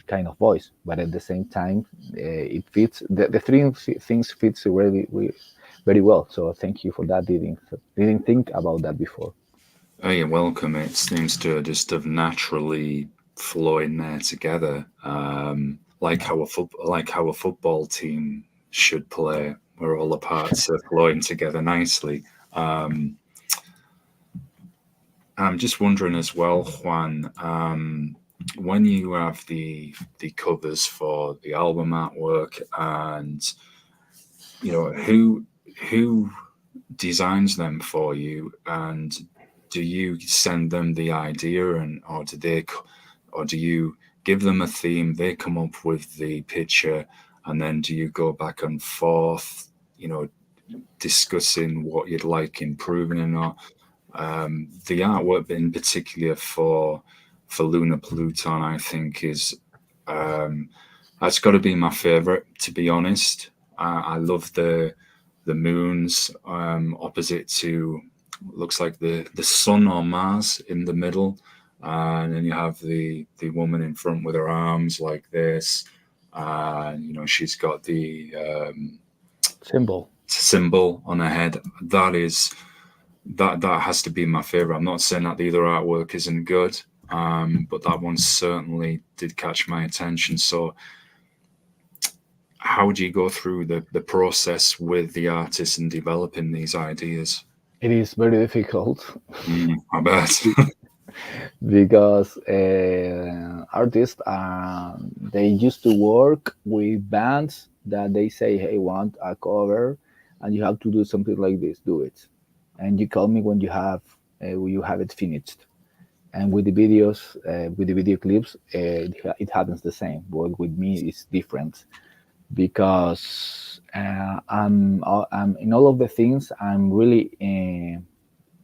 kind of voice, but at the same time, it fits the three things fits very well. So thank you for that. Didn't think about that before. Oh, you're welcome. It seems to just have naturally flow in there together, like how a football team should play, where all the parts are flowing together nicely. Um, I'm just wondering as well, Juan, when you have the covers for the album artwork, and who designs them for you, and do you send them the idea, and or do you give them a theme, they come up with the picture, and then do you go back and forth, discussing what you'd like improving or not? The artwork in particular for Lunar Pluton, I think, is that's got to be my favorite, to be honest. I love the moons opposite to, looks like the sun or Mars in the middle, and then you have the woman in front with her arms like this, and she's got the Symbol. symbol on her head. That has to be my favorite. I'm not saying that the other artwork isn't good, but that one certainly did catch my attention. So how do you go through the process with the artist and developing these ideas? It is very difficult I bet. because artists they used to work with bands that they say, "Hey, want a cover, and you have to do something like this. Do it." And you call me when you have it finished. And with the videos, with the video clips, it happens the same. But with me, it's different because I'm in all of the things. I'm really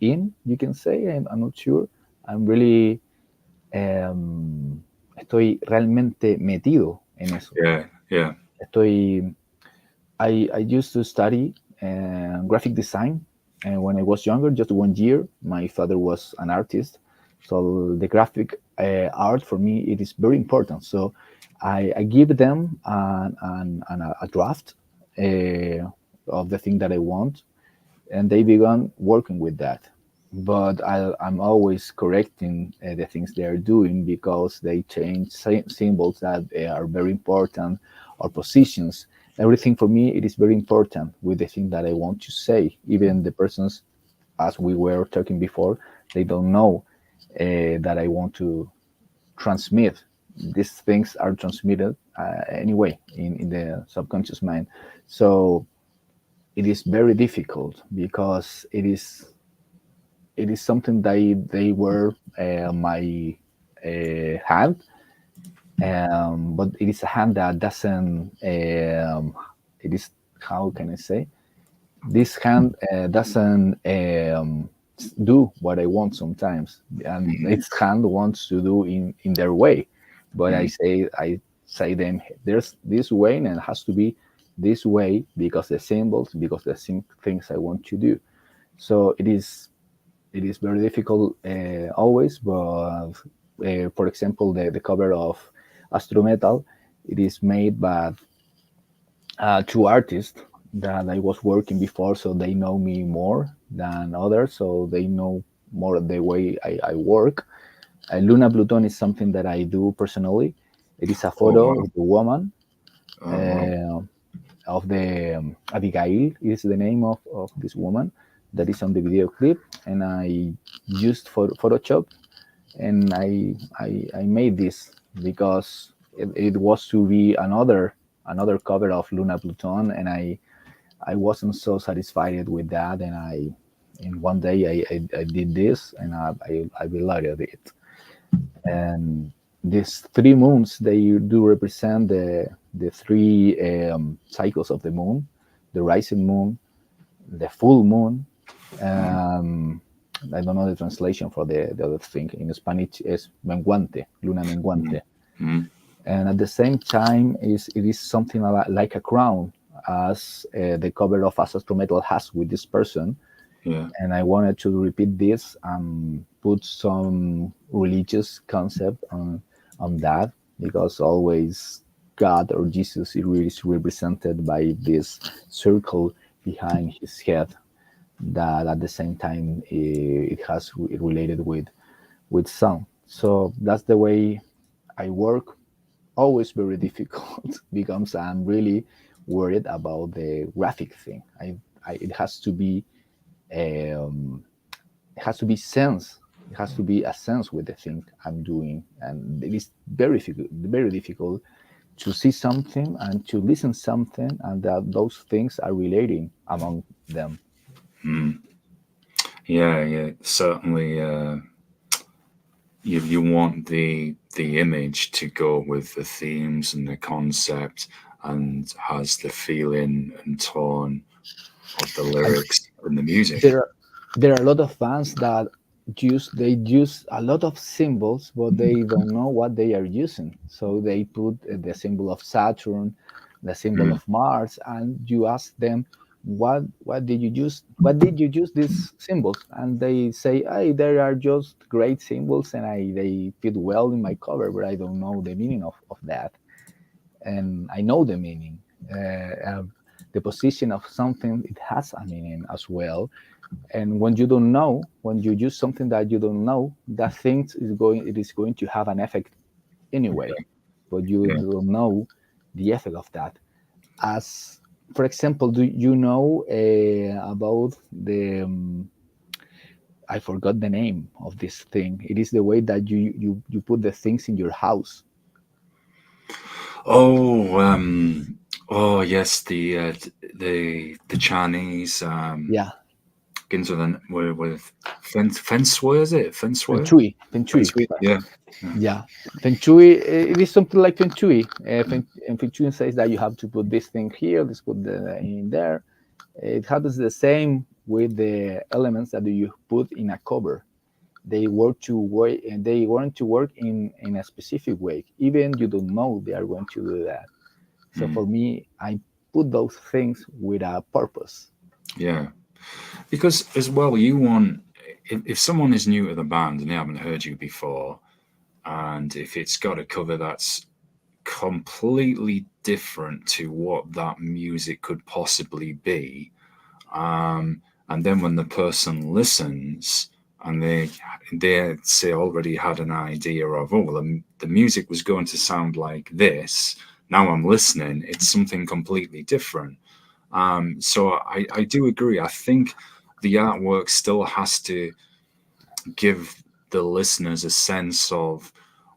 in. You can say I'm not sure. I'm really estoy realmente metido en eso. Yeah, yeah. Estoy. I used to study graphic design, and when I was younger, just 1 year, my father was an artist, so the graphic art for me it is very important. So I give them a draft of the thing that I want, and they began working with that. But I'm always correcting the things they are doing because they change symbols that are very important or positions. Everything for me it is very important with the thing that I want to say. Even the persons, as we were talking before, they don't know that I want to transmit. These things are transmitted anyway in the subconscious mind. So it is very difficult because it is something they were my hand, but it is a hand that doesn't. It is, how can I say? This hand doesn't do what I want sometimes, and its hand wants to do in their way. But Mhm. I say them, there's this way, and it has to be this way because the symbols, because the things I want to do. So it is very difficult always, but for example, the cover of Astro Metal, it is made by two artists that I was working before, so they know me more than others, so they know more the way I work. Luna Pluton is something that I do personally. It is a Oh photo wow. of the woman, Oh wow. uh, of the Abigail is the name of this woman that is on the video clip, and I used Photoshop, and I made this because it was to be another cover of Luna Pluton, and I wasn't so satisfied with that, and in one day I did this, and I related it, and these three moons, they do represent the three cycles of the moon: the rising moon, the full moon. Mm, um, I don't know the translation for the other thing. In Spanish is menguante, luna mm, menguante. mm, And at the same time, it is something like a crown, as the cover of Astro Metal has with this person. yeah. And I wanted to repeat this and put some religious concept on that, because always God or Jesus is represented by this circle behind his head, that at the same time it has related with sun. So that's the way I work. Always very difficult because I'm really worried about the graphic thing. It has to be um, it has to be sense. It has to be a sense with the thing I'm doing, and it is very difficult to see something and to listen something, and that those things are relating among them. Mm. Yeah, yeah, certainly. You want the image to go with the themes and the concept, and has the feeling and tone of the I, lyrics and the music. there are there are a lot of bands that use a lot of symbols, but they don't know what they are using. So they put the symbol of Saturn, the symbol Mm, of Mars, and you ask them, what did you use? What did you use these symbols? And they say, hey, they are just great symbols, and they fit well in my cover, but I don't know the meaning of that. And I know the meaning. The position of something, it has a meaning as well. And when you don't know, when you use something that you don't know, that thing it is going to have an effect anyway, but you yeah. don't know the effect of that. As for example, do you know about the I forgot the name of this thing. It is the way that you put the things in your house. Oh, oh yes, the Chinese Yeah, begins with feng shui, is it? Feng feng shui? shui, feng Feng shui. shui, yeah. Yeah. Yeah, feng shui. It is something like feng shui. And feng shui says that you have to put this thing here, this put in there. It happens the same with the elements that you put in a cover. They work to way, and they want to work in a specific way. Even you don't know they are going to do that. So Mm, for me, I put those things with a purpose. yeah. Because as well, you want, if someone is new to the band and they haven't heard you before, and if it's got a cover that's completely different to what that music could possibly be, um, and then when the person listens and they say already had an idea of, oh well, the music was going to sound like this. Now I'm listening, it's something completely different. So I do agree. I think the artwork still has to give the listeners a sense of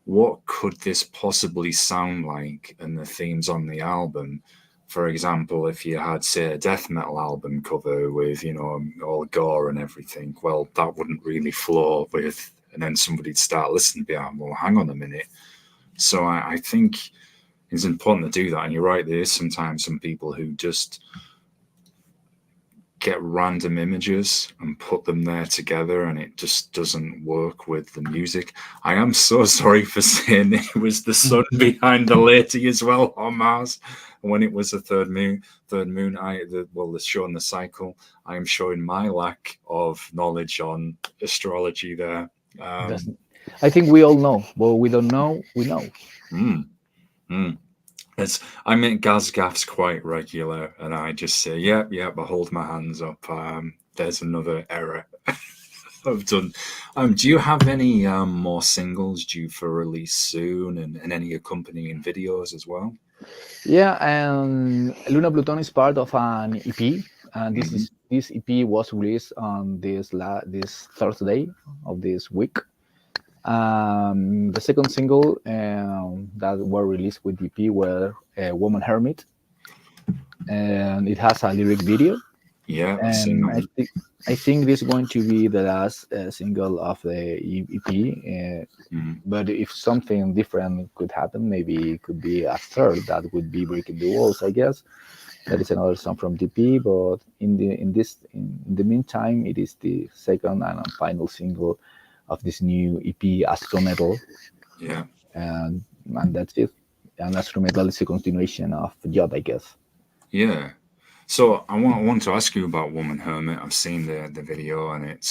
what could this possibly sound like, and the themes on the album. For example, if you had, say, a death metal album cover with, all gore and everything, well, that wouldn't really flow with, and then somebody'd start listening behind, well, hang on a minute. So I think it's important to do that. And you're right, there is sometimes some people who just get random images and put them there together, and it just doesn't work with the music. I am so sorry for saying it was the sun behind the lady as well on Mars. When it was the third moon, the showing the cycle, I am showing my lack of knowledge on astrology there. That's, Um, I think we all know, but we don't know. We know. mm, mm. I make gas gaffs quite regular, and I just say, "Yep, yep." I hold my hands up. There's another error I've done. Do you have any more singles due for release soon, and any accompanying videos as well? Yeah, and Luna Pluton is part of an EP, and Hmm. this EP was released on this Thursday of this week. The second single that were released with the EP were "Woman Hermit," and it has a lyric video. Yeah, I've seen And that one. I think it is going to be the last single of the EP. Mm. But if something different could happen, maybe it could be a third that would be breaking the walls. I guess that is another song from DP. But in the meantime, it is the second and final single of this new EP, Astro Metal, Yeah. and and that's it. And Astro Metal is a continuation of Jod, I guess. Yeah. So I want to ask you about Woman Hermit. I've seen the video, and it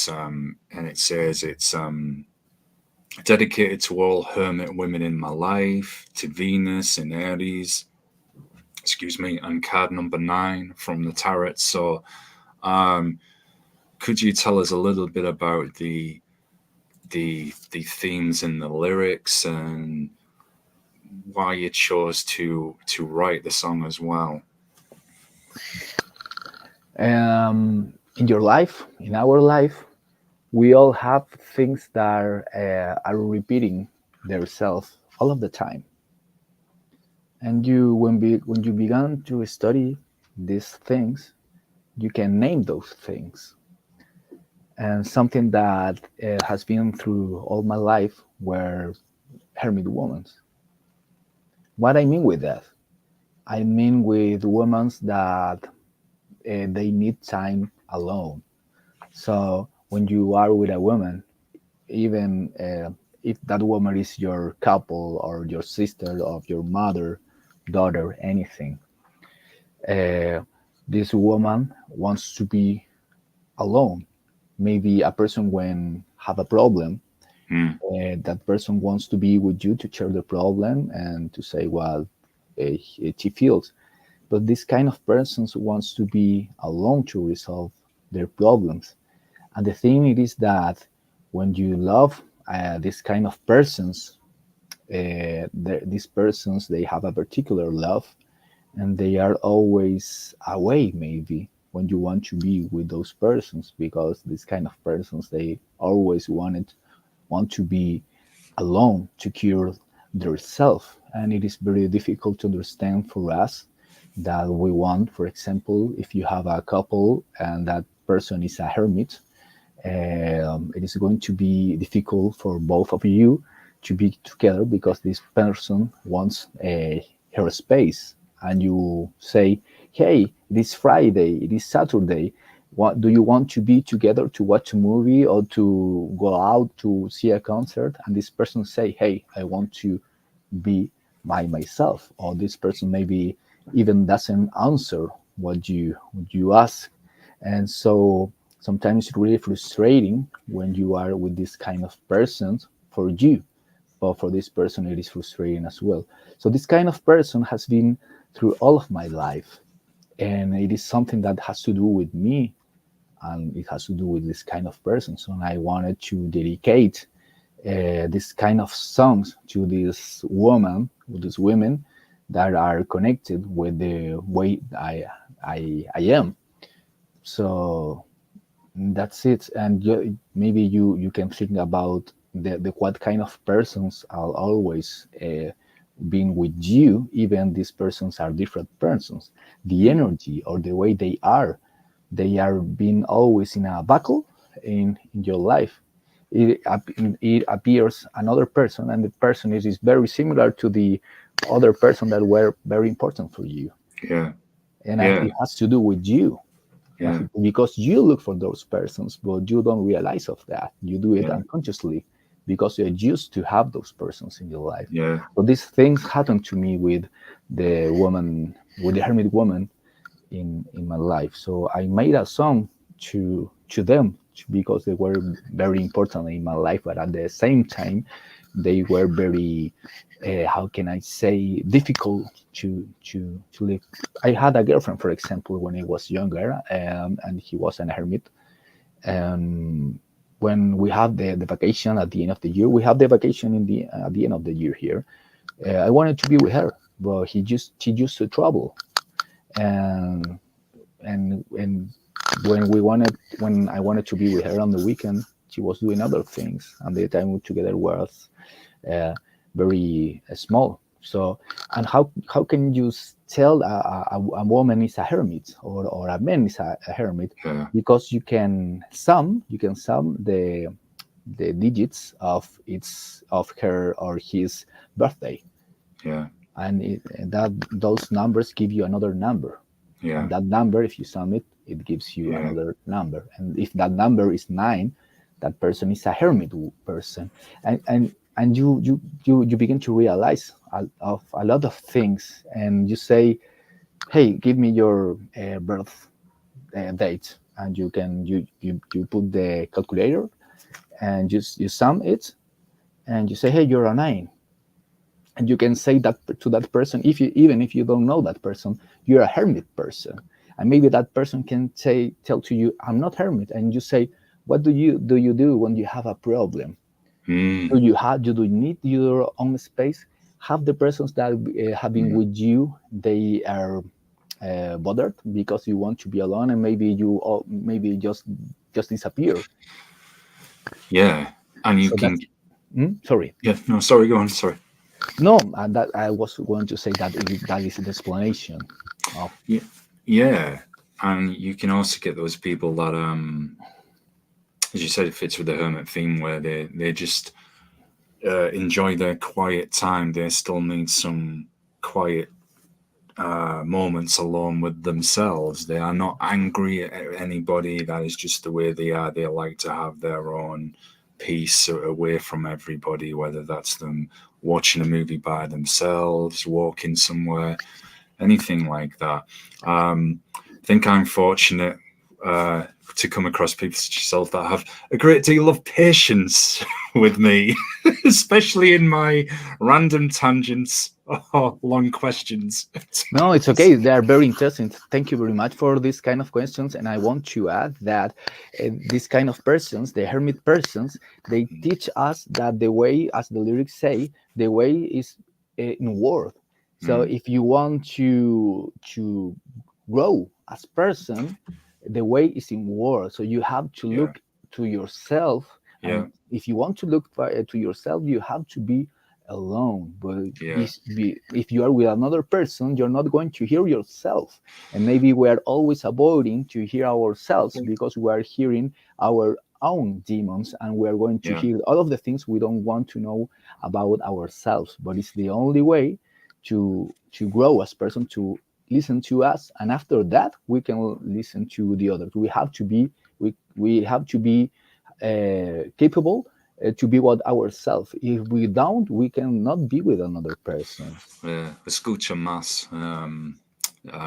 says it's dedicated to all hermit women in my life, to Venus and Aries, excuse me, and card number 9 from the tarot. So um could you tell us a little bit about the themes in the lyrics and why you chose to write the song as well? In your life, in our life, we all have things that are repeating themselves all of the time. And when you began to study these things, you can name those things. And something that has been through all my life were hermit women. What I mean with that, I mean with women that they need time alone. So when you are with a woman, even if that woman is your couple or your sister or your mother, daughter, anything, uh, this woman wants to be alone. Maybe a person when have a problem, Mm. that person wants to be with you to share the problem and to say what she feels. But this kind of persons wants to be alone to resolve their problems. And the thing it is that when you love this kind of persons, these persons they have a particular love, and they are always away. Maybe when you want to be with those persons, because this kind of persons they always want to be alone to cure their self, and it is very difficult to understand for us that we want, for example, if you have a couple and that person is a hermit, it is going to be difficult for both of you to be together because this person wants her space, and you say, hey, it is Friday, it is Saturday, what do you want to be together to watch a movie or to go out to see a concert? And this person say, hey, I want to be by myself. Or this person maybe even doesn't answer what you ask. And so sometimes it's really frustrating when you are with this kind of person for you, but for this person it is frustrating as well. So this kind of person has been through all of my life, and it is something that has to do with me, and it has to do with this kind of person. So I wanted to dedicate this kind of songs to this woman, with these women that are connected with the way I am. So that's it. And maybe you can think about the what kind of persons are always being with you, even these persons are different persons. The Mm. energy or the way they are being always in a buckle in your life. It appears another person, and the person is very similar to the other person that were very important for you, Yeah. and Yeah. it has to do with you. Yeah. Because you look for those persons, but you don't realize of that. You do it Yeah. unconsciously because you're used to have those persons in your life. Yeah. So these things happened to me with the woman, with the hermit woman in my life. So I made a song to them because they were very important in my life, but at the same time, they were very how can I say difficult to live. I had a girlfriend, for example, when I was younger, and he was an hermit. And when we have the vacation at the end of the year, we have the vacation in the at the end of the year here. I wanted to be with her, but she used to travel, and and when I wanted to be with her on the weekend, she was doing other things, and the time we together was uh, very small. So, and how can you tell a woman is a hermit, or a man is a hermit? yeah, Because you can sum the digits of its of her or his birthday, yeah, and that those numbers give you another number, yeah, and that number, if you sum it, it gives you yeah, another number. And if that number is 9, that person is a hermit person. And you begin to realize of a lot of things, and you say, hey, give me your birth date, and you put the calculator, and you sum it, and you say, hey, you're a 9. And you can say that to that person, if you even if you don't know that person, you're a hermit person. And maybe that person can tell to you, I'm not hermit. And you say, what do you do when you have a problem? mm, Do you need your own space? Have the persons that have been mm, with you, they are bothered because you want to be alone, and maybe just disappear. yeah. And you So can, that's sorry. yeah, no, sorry, go on, sorry. No, that I was going to say that that is the explanation of. Yeah, yeah. And you can also get those people that, as you said, it fits with the hermit theme where they just enjoy their quiet time. They still need some quiet moments alone with themselves. They are not angry at anybody. That is just the way they are. They like to have their own peace away from everybody, whether that's them watching a movie by themselves, walking somewhere, anything like that. I think I'm fortunate uh, to come across people such as yourself that have a great deal of patience with me, especially in my random tangents or long questions. No, it's okay. They are very interesting. Thank you very much for this kind of questions. And I want to add that these kind of persons, the hermit persons, they teach us that the way, as the lyrics say, the way is in word. So Mm, if you want to grow as person, the way is in word. So you have to yeah, look to yourself, yeah, and if you want to look to yourself, you have to be alone. But yeah, if you are with another person, you're not going to hear yourself. And maybe we are always avoiding to hear ourselves because we are hearing our own demons, and we are going to yeah, hear all of the things we don't want to know about ourselves. But it's the only way to grow as person, to listen to us, and after that we can listen to the others. We have to be capable to be with ourselves. If we don't, we cannot be with another person. yeah. Escucha más,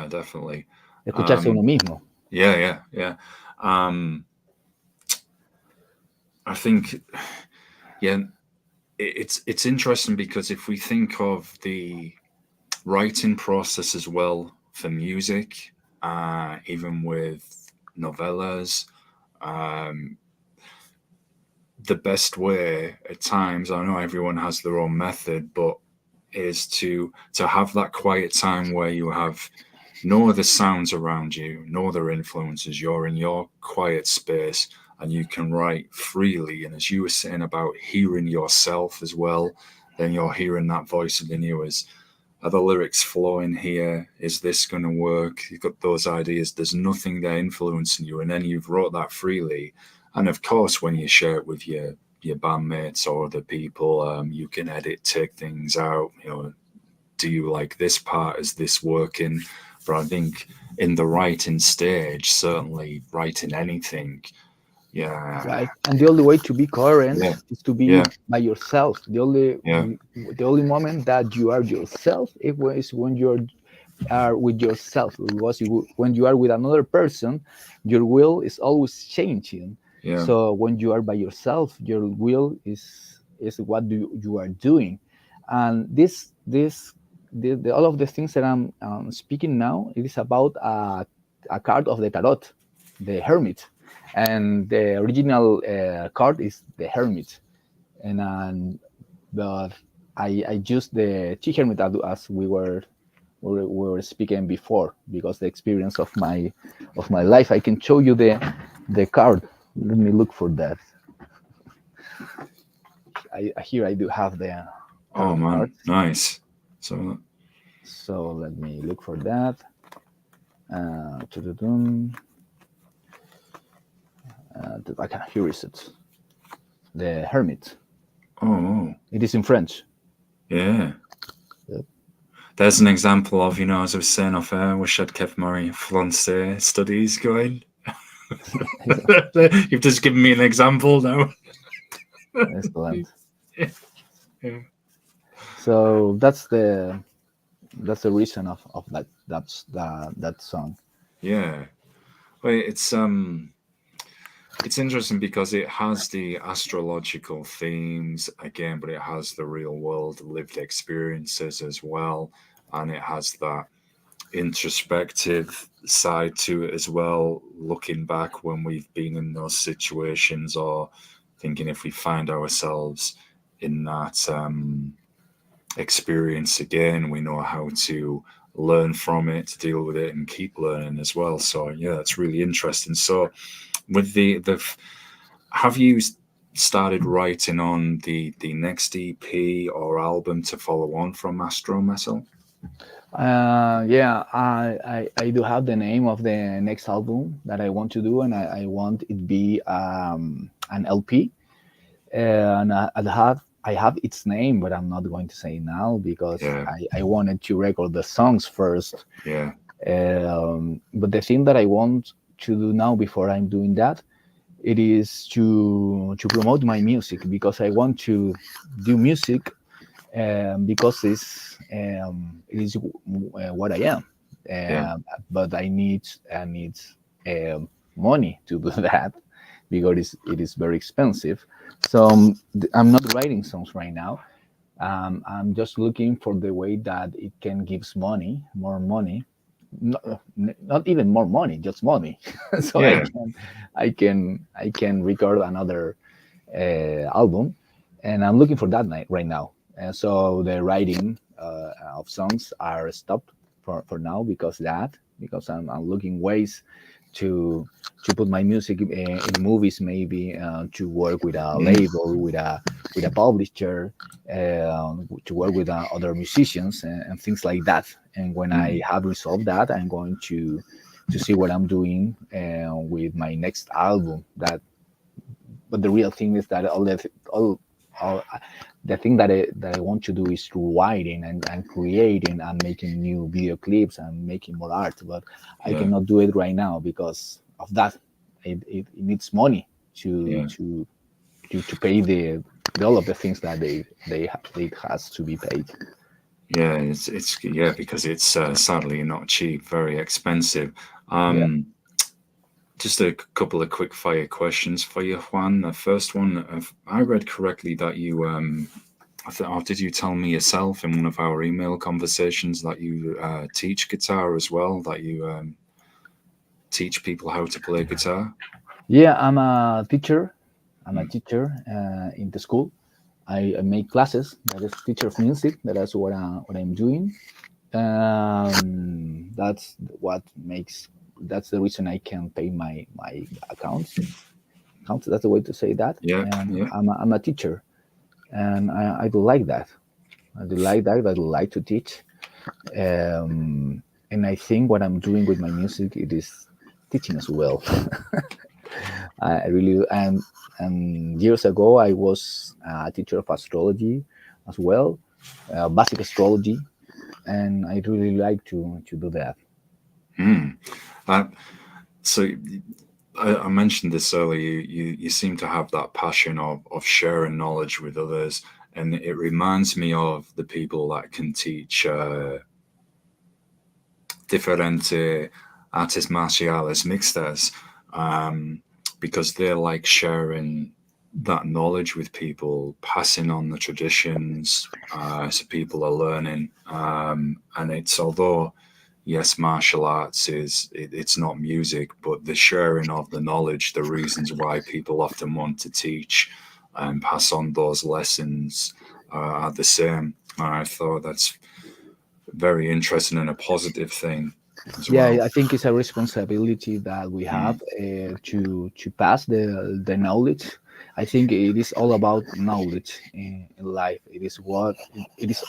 definitely. Escucharse a uno Um, mismo. yeah, yeah, yeah. Um, I think, yeah, it's interesting because if we think of the writing process as well for music, even with novellas, um, the best way at times, I know everyone has their own method, but is to have that quiet time where you have no other sounds around you, no other influences. You're in your quiet space and you can write freely. And as you were saying about hearing yourself as well, then you're hearing that voice within you as, are the lyrics flowing here? Is this going to work? You've got those ideas. There's nothing there influencing you. And then you've wrote that freely. And of course, when you share it with your bandmates or other people, you can edit, take things out. You know, do you like this part? Is this working? But I think in the writing stage, certainly writing anything, yeah, Right, and the only way to be coherent yeah, is to be yeah, by yourself. yeah, The only moment that you are yourself is when you are with yourself. Because when you are with another person, your will is always changing. yeah, So when you are by yourself, your will is what you are doing. And all of the things that I'm speaking now, it is about a card of the tarot, the Hermit. And the original card is the Hermit. And but I used the Chi Hermit as we were speaking before, because the experience of my life. I can show you the card. Let me look for that. Here I do have the oh tarot card. man, nice. So, So let me look for that. Tududum. Okay, here is it. The Hermit. oh, It is in French. yeah. Yep. There's an example of, as I was saying off air, I wish I'd kept my Francais studies going. You've just given me an example now. Excellent. Yeah. So that's the reason of that song. Yeah. Well, it's interesting because it has the astrological themes again, but it has the real world lived experiences as well, and it has that introspective side to it as well, looking back when we've been in those situations, or thinking if we find ourselves in that experience again, we know how to learn from it, to deal with it, and keep learning as well. So yeah, that's really interesting. So with the have you started writing on the next EP or album to follow on from Astro Metal? Yeah, I do have the name of the next album that I want to do, and I want it be an LP, and I have its name, but I'm not going to say now because Yeah, I wanted to record the songs first. yeah, But the thing that I want to do now before I'm doing that, it is to promote my music because I want to do music because it is what I am. yeah, But I need money to do that because it is very expensive. So I'm not writing songs right now. I'm just looking for the way that it can gives money, more money, not, not even more money, just money. So yeah, I can record another album, and I'm looking for that night right now. And so the writing of songs are stopped for now because I'm looking ways to put my music in movies, maybe to work with a mm, label, with a publisher, to work with other musicians and things like that. And when I mm, have resolved that, I'm going to see what I'm doing with my next album. But the real thing is that all the thing that I want to do is writing and creating and making new video clips and making more art. But I yeah, cannot do it right now because of that. It needs money to yeah, to to pay the all of the things that they has to be paid. yeah. It's yeah, because it's sadly not cheap, very expensive. Yeah. Um, just a couple of quick fire questions for you, Juan. The first one, if I read correctly that you or did you tell me yourself in one of our email conversations that you teach guitar as well? That you teach people how to play guitar? Yeah, I'm a teacher. I'm a Mm. teacher in the school. I make classes. That is teacher of music. That's what I'm doing. That's what makes. That's the reason I can pay my accounts. Accounts. That's the way to say that. Yeah, And yeah, I'm a teacher, and I do like that. I do like that. I do like to teach. And I think what I'm doing with my music it is teaching as well. I really and years ago I was a teacher of astrology as well, basic astrology, and I really like to do that. mm. Uh, so I mentioned this earlier. You seem to have that passion of sharing knowledge with others, and it reminds me of the people that can teach differente artes marciales mixtas, um, because they're like sharing that knowledge with people, passing on the traditions, so people are learning. And it's although yes, martial arts it's not music, but the sharing of the knowledge, the reasons why people often want to teach and pass on those lessons are the same. I thought that's very interesting and a positive thing as Yeah, well. I think it's a responsibility that we have Mm, to pass the knowledge. I think it is all about knowledge in life. It is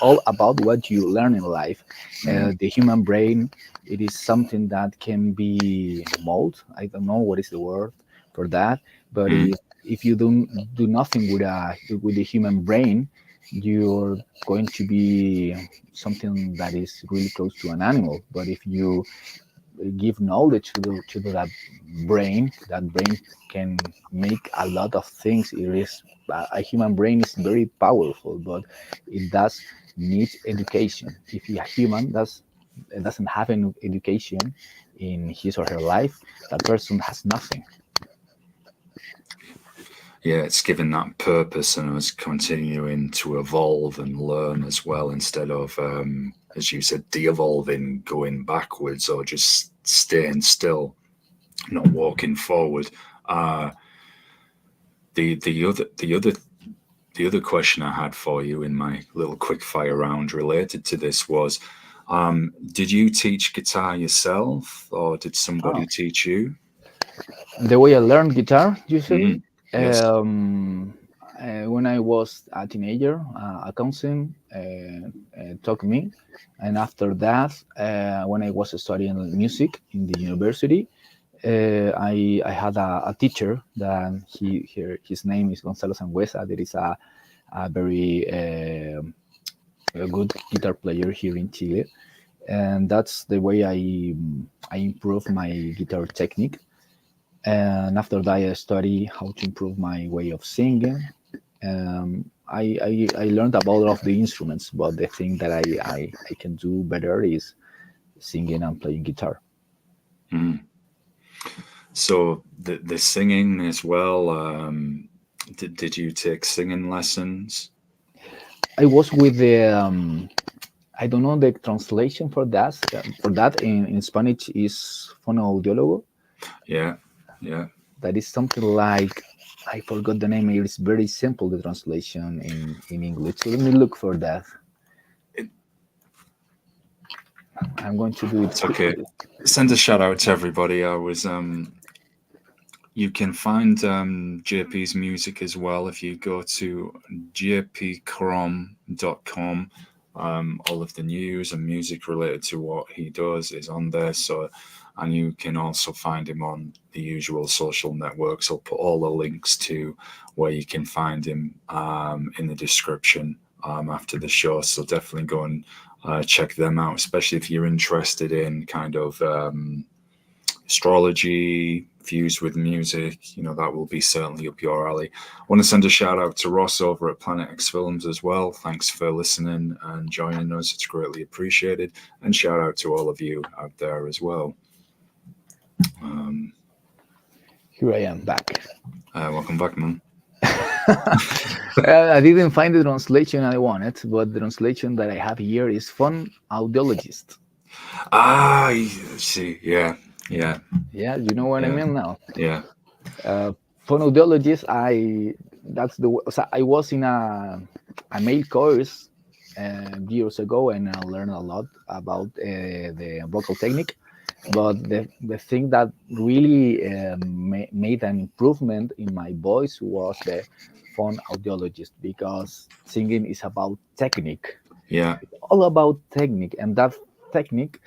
all about what you learn in life. Mm, The human brain, it is something that can be mold. I don't know what is the word for that, but mm. if you don't do nothing with the human brain, you're going to be something that is really close to an animal. But if you give knowledge to that brain can make a lot of things. It is a human brain is very powerful, but it does need education. If a human doesn't have an education in his or her life, that person has nothing. Yeah, it's given that purpose and us continuing to evolve and learn as well, instead of, as you said, de-evolving, going backwards, or just staying still, not walking forward. Uh, the other question I had for you in my little quick fire round related to this was, did you teach guitar yourself, or did Oh, somebody teach you? the way I learned guitar, usually, Mm, yes. um, when I was a teenager, a cousin taught me, and after that, when I was studying music in the university, I had a teacher that his name is Gonzalo Sangüesa. There is a very a good guitar player here in Chile, and that's the way I improve my guitar technique. And after that, I study how to improve my way of singing. I learned about all of the instruments, but the thing that I can do better is singing and playing guitar. Mm. So the singing as well. Did you take singing lessons? I was with the I don't know the translation for that. For that in Spanish is fonoaudiólogo. Yeah, yeah. That is something like I forgot the name. It is very simple the translation in English. So let me look for that. It, I'm going to do it it's okay. quickly. Send a shout out to everybody. You can find JP's music as well if you go to jpkrom.com. All of the news and music related to what he does is on there. So, and you can also find him on the usual social networks. I'll put all the links to where you can find him in the description after the show. So definitely go and check them out, especially if you're interested in kind of astrology fused with music. That will be certainly up your alley. I want to send a shout out to Ross over at Planet X Films as well. Thanks for listening and joining us. It's greatly appreciated. And shout out to all of you out there as well. Um, Here I am back. Welcome back, man. I didn't find the translation I wanted, but the translation that I have here is fun audiologist. I see. Yeah, yeah, Yeah, you know what I yeah, mean now. yeah. Phonoaudiologist, so I was in a mail course years ago, and I learned a lot about the vocal technique. But the thing that really made an improvement in my voice was the phone audiologist, because singing is about technique. Yeah. It's all about technique, and that technique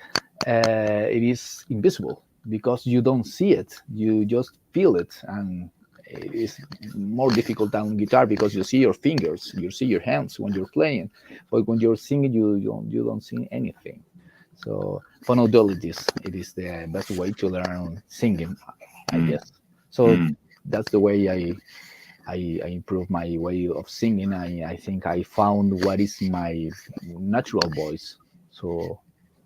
it is invisible because you don't see it. You just feel it, and it is more difficult than guitar because you see your fingers, you see your hands when you're playing, but when you're singing, you don't see anything. So phonoaudiologist, it is the best way to learn singing, I Mm, guess. So mm. that's the way I improve my way of singing. I think I found what is my natural voice. So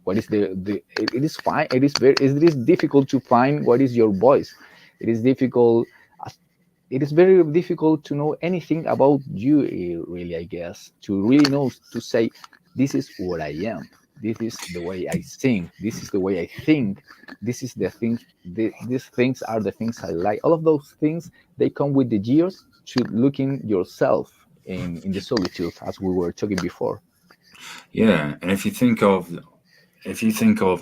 what is it is fine. It is difficult to find what is your voice. It is difficult. It is very difficult to know anything about you, really, I guess, to really know, to say, this is what I am. This is the way I sing. This is the way I think. This is the thing. These things are the things I like. All of those things, they come with the years to looking yourself in the solitude, as we were talking before. Yeah, and if you think of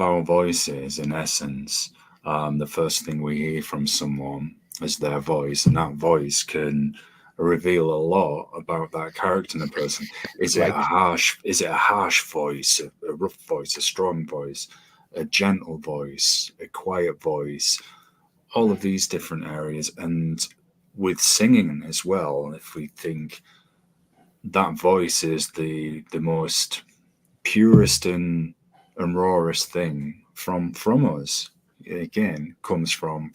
our voices in essence, the first thing we hear from someone is their voice, and that voice can reveal a lot about that character in the person. Right. Is it a harsh voice, a rough voice, a strong voice, a gentle voice, a quiet voice, all of these different areas. And with singing as well, if we think that voice is the most purest and rawest thing from us, again comes from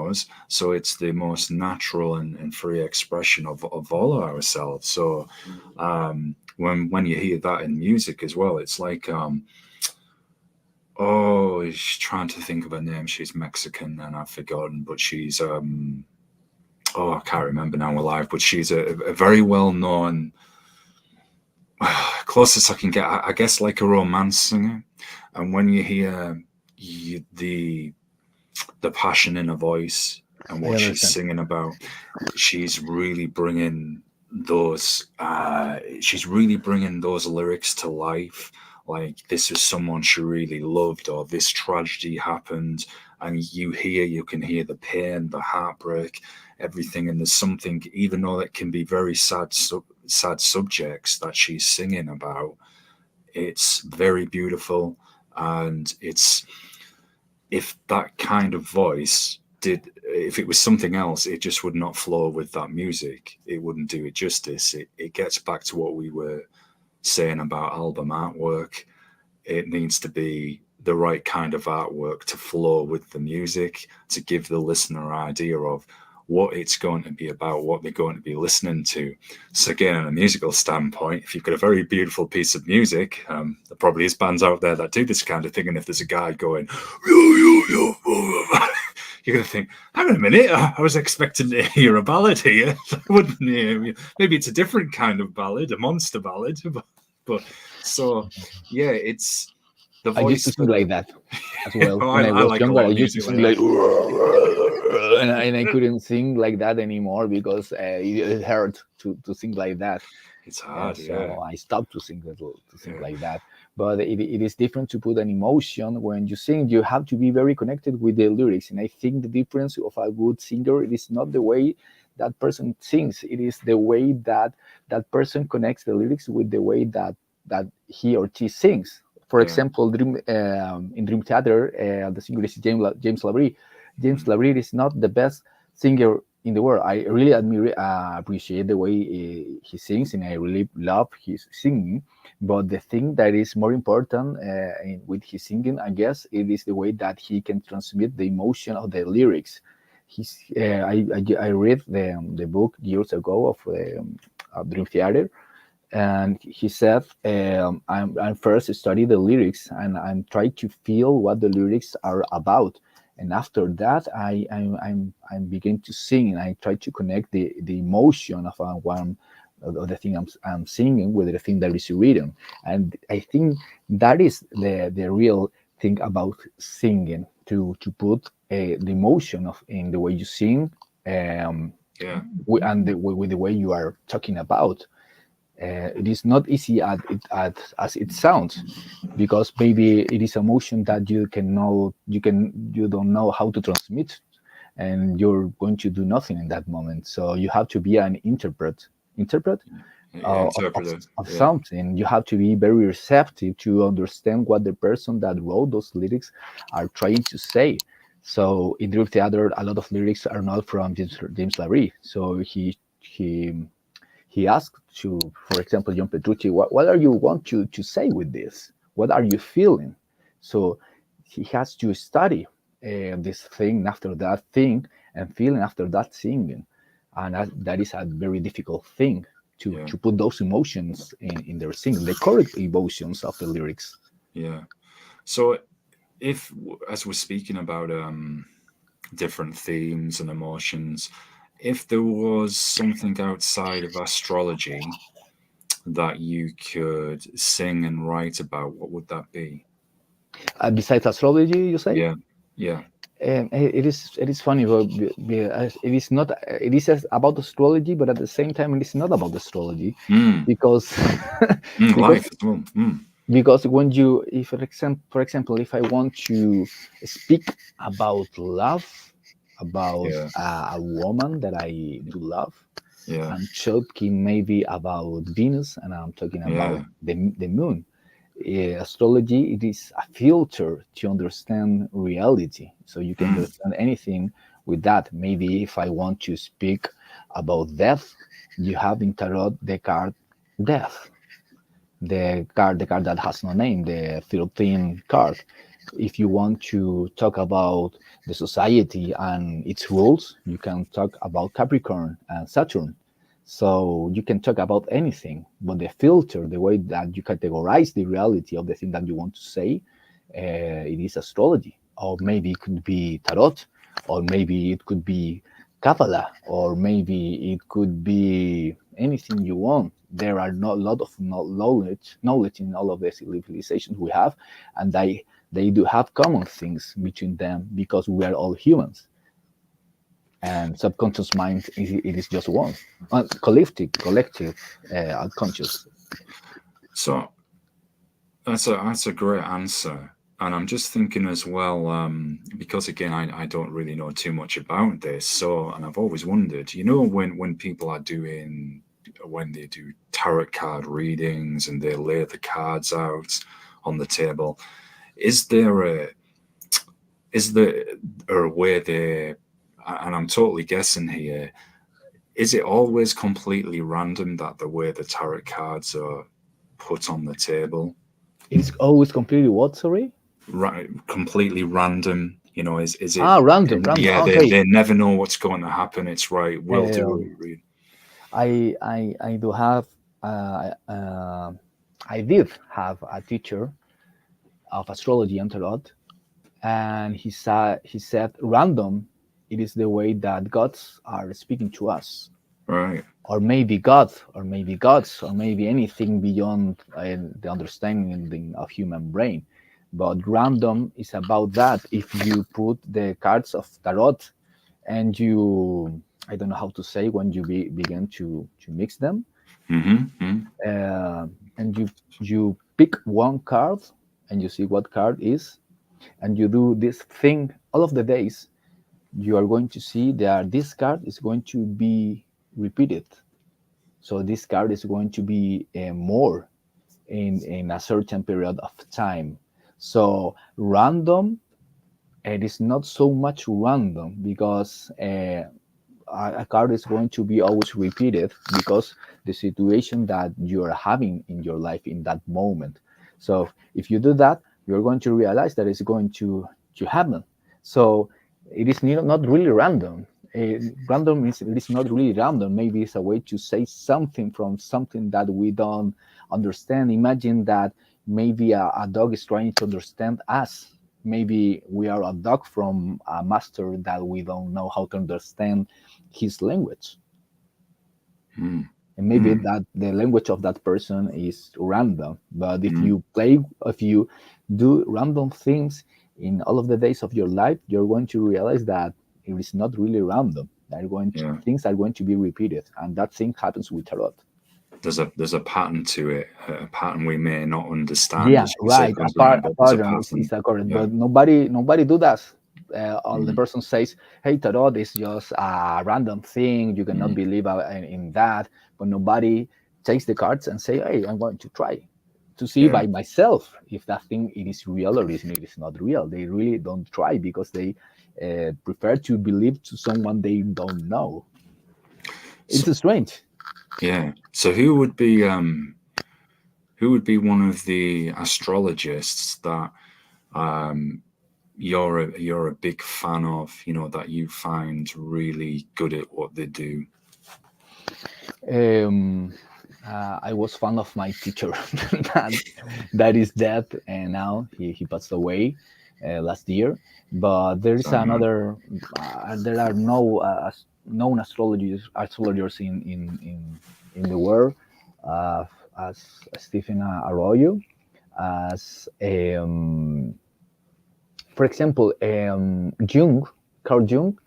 us, so it's the most natural and free expression of all of ourselves. So when you hear that in music as well, it's like oh, she's trying to think of her name. She's Mexican and I've forgotten, but she's oh, I can't remember now alive, but she's a very well known closest I can get, I guess, like a romance singer. And when you hear the passion in her voice and I what she's understand. singing about, she's really bringing those. She's really bringing those lyrics to life. Like, this is someone she really loved, or this tragedy happened, and you can hear the pain, the heartbreak, everything. And there's something, even though it can be very sad subjects that she's singing about, it's very beautiful. And it's, if that kind of voice did, if it was something else, it just would not flow with that music. It wouldn't do it justice. It gets back to what we were saying about album artwork. It needs to be the right kind of artwork to flow with the music, to give the listener an idea of what it's going to be about, what they're going to be listening to. So again, on a musical standpoint, if you've got a very beautiful piece of music, there probably is bands out there that do this kind of thing. And if there's a guy going, you're going to think, hang on a minute, I was expecting to hear a ballad here. Wouldn't you? Maybe it's a different kind of ballad, a monster ballad. But so, yeah, it's the I used voice to sing that... like that as well. Oh, When I I was like a younger, lot I of used to music like sing that. like, and I couldn't sing like that anymore because it hurt to sing like that. It's hard, yeah. So I stopped to sing Yeah. like that. But it is different to put an emotion when you sing. You have to be very connected with the lyrics, and I think the difference of a good singer, it is not the way that person sings. It is the way that that person connects the lyrics with the way that he or she sings. For Yeah. example, in Dream Theater, the singer is James Labrie. James Mm. Labrie is not the best singer in the world. I really appreciate the way he sings, and I really love his singing. But the thing that is more important with his singing, I guess, it is the way that he can transmit the emotion of the lyrics. I read the book years ago of Dream Theater, and he said, I'm first study the lyrics and I'm trying to feel what the lyrics are about, and after that I'm begin to sing, and I try to connect the emotion of one of the thing I'm singing with the thing that is written. And I think that is the real thing about singing, to put the emotion of in the way you sing, um, Yeah. and with the way you are talking about. It is not easy as it sounds, because maybe it is emotion that you don't know how to transmit, and you're going to do nothing in that moment. So you have to be an interpret Yeah, interpreter. of Yeah. something. You have to be very receptive to understand what the person that wrote those lyrics are trying to say. So in Dream Theater, a lot of lyrics are not from James Larry. So he asked to, for example, John Petrucci, what are you want to say with this? What are you feeling? So he has to study this thing after that thing, and feeling after that singing. And that is a very difficult thing Yeah. to put those emotions in their singing, the correct emotions of the lyrics. Yeah. So if, as we're speaking about different themes and emotions, if there was something outside of astrology that you could sing and write about, what would that be? Besides astrology, you say? Yeah. Yeah. It is funny, but it is not, it is about astrology, but at the same time it is not about astrology, Mm. because because Life as well. Mm. because when you, if for example, if I want to speak about love, about Yeah. a woman that I do love, Yeah. I'm talking maybe about Venus, and I'm talking about Yeah. the moon. Astrology, it is a filter to understand reality, so you can Mm. understand anything with that. Maybe if I want to speak about death, you have in tarot the card death, the card that has no name, the 13 card. If you want to talk about the society and its rules, you can talk about Capricorn and Saturn. So you can talk about anything, but the filter, the way that you categorize the reality of the thing that you want to say, it is astrology, or maybe it could be tarot, or maybe it could be Kabbalah, or maybe it could be anything you want. There are not a lot of knowledge in all of the civilizations we have, and they do have common things between them because we are all humans. And subconscious mind, it is just one. Collective, unconscious. So that's a great answer. And I'm just thinking as well, because again, I don't really know too much about this. So, and I've always wondered, when people are doing, when they do tarot card readings and they lay the cards out on the table, is there a is there a way they, and I'm totally guessing here, is it always completely random that the way the tarot cards are put on the table? It is always completely what? Sorry. Right, completely random. Is it? Ah, random. Yeah, they Okay. they never know what's going to happen. It's right. We'll do Um, it. I do have I did have a teacher of astrology and tarot, and he said random. It is the way that gods are speaking to us, Right. or maybe God, or maybe gods, or maybe anything beyond the understanding of human brain. But random is about that. If you put the cards of tarot and you, I don't know how to say, when you begin to mix them, Mm-hmm. uh, and you pick one card and you see what card is, and you do this thing all of the days, you are going to see that this card is going to be repeated. So this card is going to be more in a certain period of time. So random, it is not so much random because a card is going to be always repeated because the situation that you are having in your life in that moment. So if you do that, you're going to realize that it's going to happen. So it is not really random. Random is, it is not really random. Maybe it's a way to say something from something that we don't understand. Imagine that maybe a dog is trying to understand us. Maybe we are a dog from a master that we don't know how to understand his language, and maybe Mm-hmm. that the language of that person is random. But Mm-hmm. if you do random things in all of the days of your life, you're going to realize that it is not really random. Yeah. Things are going to be repeated, and that thing happens with tarot. There's a pattern to it, a pattern we may not understand, Yeah, as you said, right. Benjamin, A but there's a pattern pattern. is a correct, Yeah. but nobody do that. All the Mm-hmm. person says, "Hey, tarot is just a random thing. You cannot Mm-hmm. believe in that." But nobody takes the cards and say, "Hey, I'm going to try to see Yeah. by myself if that thing it is real or it is not real." They really don't try because they prefer to believe to someone they don't know. So It's strange. yeah. So who would be one of the astrologists that um you're a big fan of, that you find really good at what they do? Um, I was fan of my teacher that, that is dead, and now he passed away last year. But there is So, another. There are no known astrologers in the world, uh, as Stephen Arroyo, as for example, Carl Jung.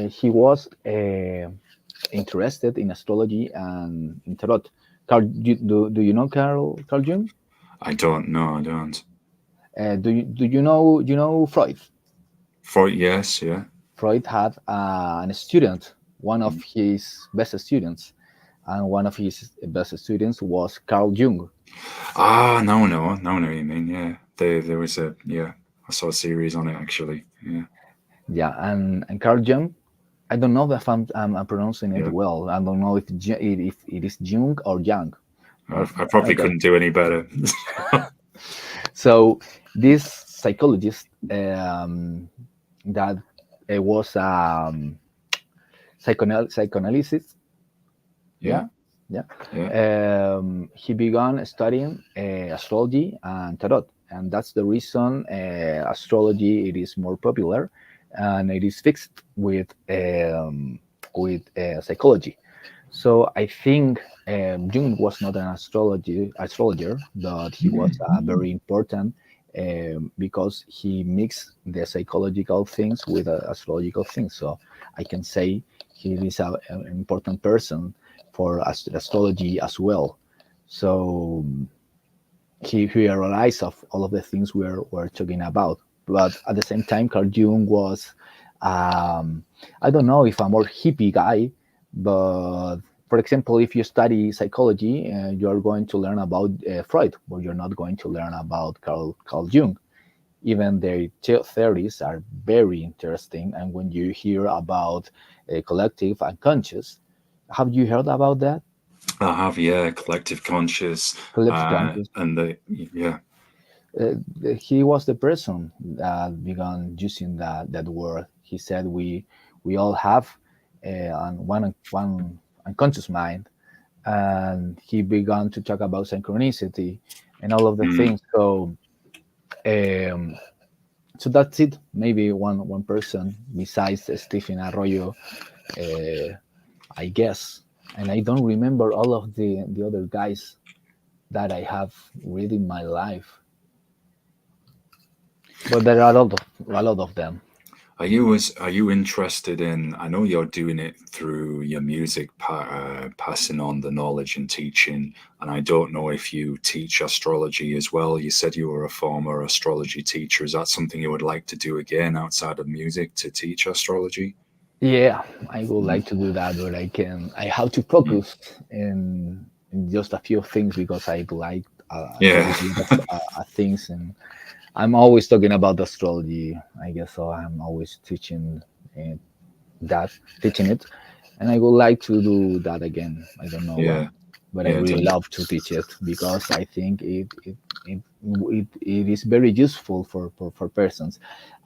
He was interested in astrology and in tarot. Do you know Carl Jung? I don't know. I don't. Do you know Freud? For yes, yeah. Freud had an student. one of his best students, and one of his best students was Carl Jung. Ah, no, no, no, no. You mean yeah? There was a yeah. I saw a series on it actually. Yeah, Yeah, and Carl Jung. I don't know if I'm pronouncing it yeah. well. I don't know if it is Jung or Yang. But I probably okay. couldn't do any better. So this psychologist that was psychoanalysis, Yeah, yeah, yeah. yeah. He began studying astrology and tarot, and that's the reason astrology it is more popular, and it is fixed with psychology. So I think Jung was not an astrologer, but he was very important because he mixed the psychological things with astrological things. So I can say he is an important person for astrology as well. So he realized of all of the things we're talking about. But at the same time, Carl Jung was, um, I don't know if a more hippie guy, but for example, if you study psychology, you are going to learn about Freud, but you're not going to learn about Carl Jung. Even their theories are very interesting. And when you hear about collective unconscious, have you heard about that? I have yeah. Collective conscious, Collective conscious. and the yeah. uh, he was the person that began using that word. He said we all have one unconscious mind, and he began to talk about synchronicity and all of the Mm, things. Um, so that's it. Maybe one person besides Stephen Arroyo, uh, I guess. And I don't remember all of the other guys that I have read in my life, but there are a lot of them. are you interested in? I know you're doing it through your music, passing on the knowledge and teaching. And I don't know if you teach astrology as well. You said you were a former astrology teacher. Is that something you would like to do again outside of music to teach astrology? Yeah, I would Mm, like to do that, but I have to mm. focus in just a few things because I like Yeah, doing a lot of things, and I'm always talking about astrology. I guess so. I'm always teaching uh, that, teaching it, and I would like to do that again. I don't know yeah, when, but I yeah, really definitely. love to teach it because I think it is very useful for persons,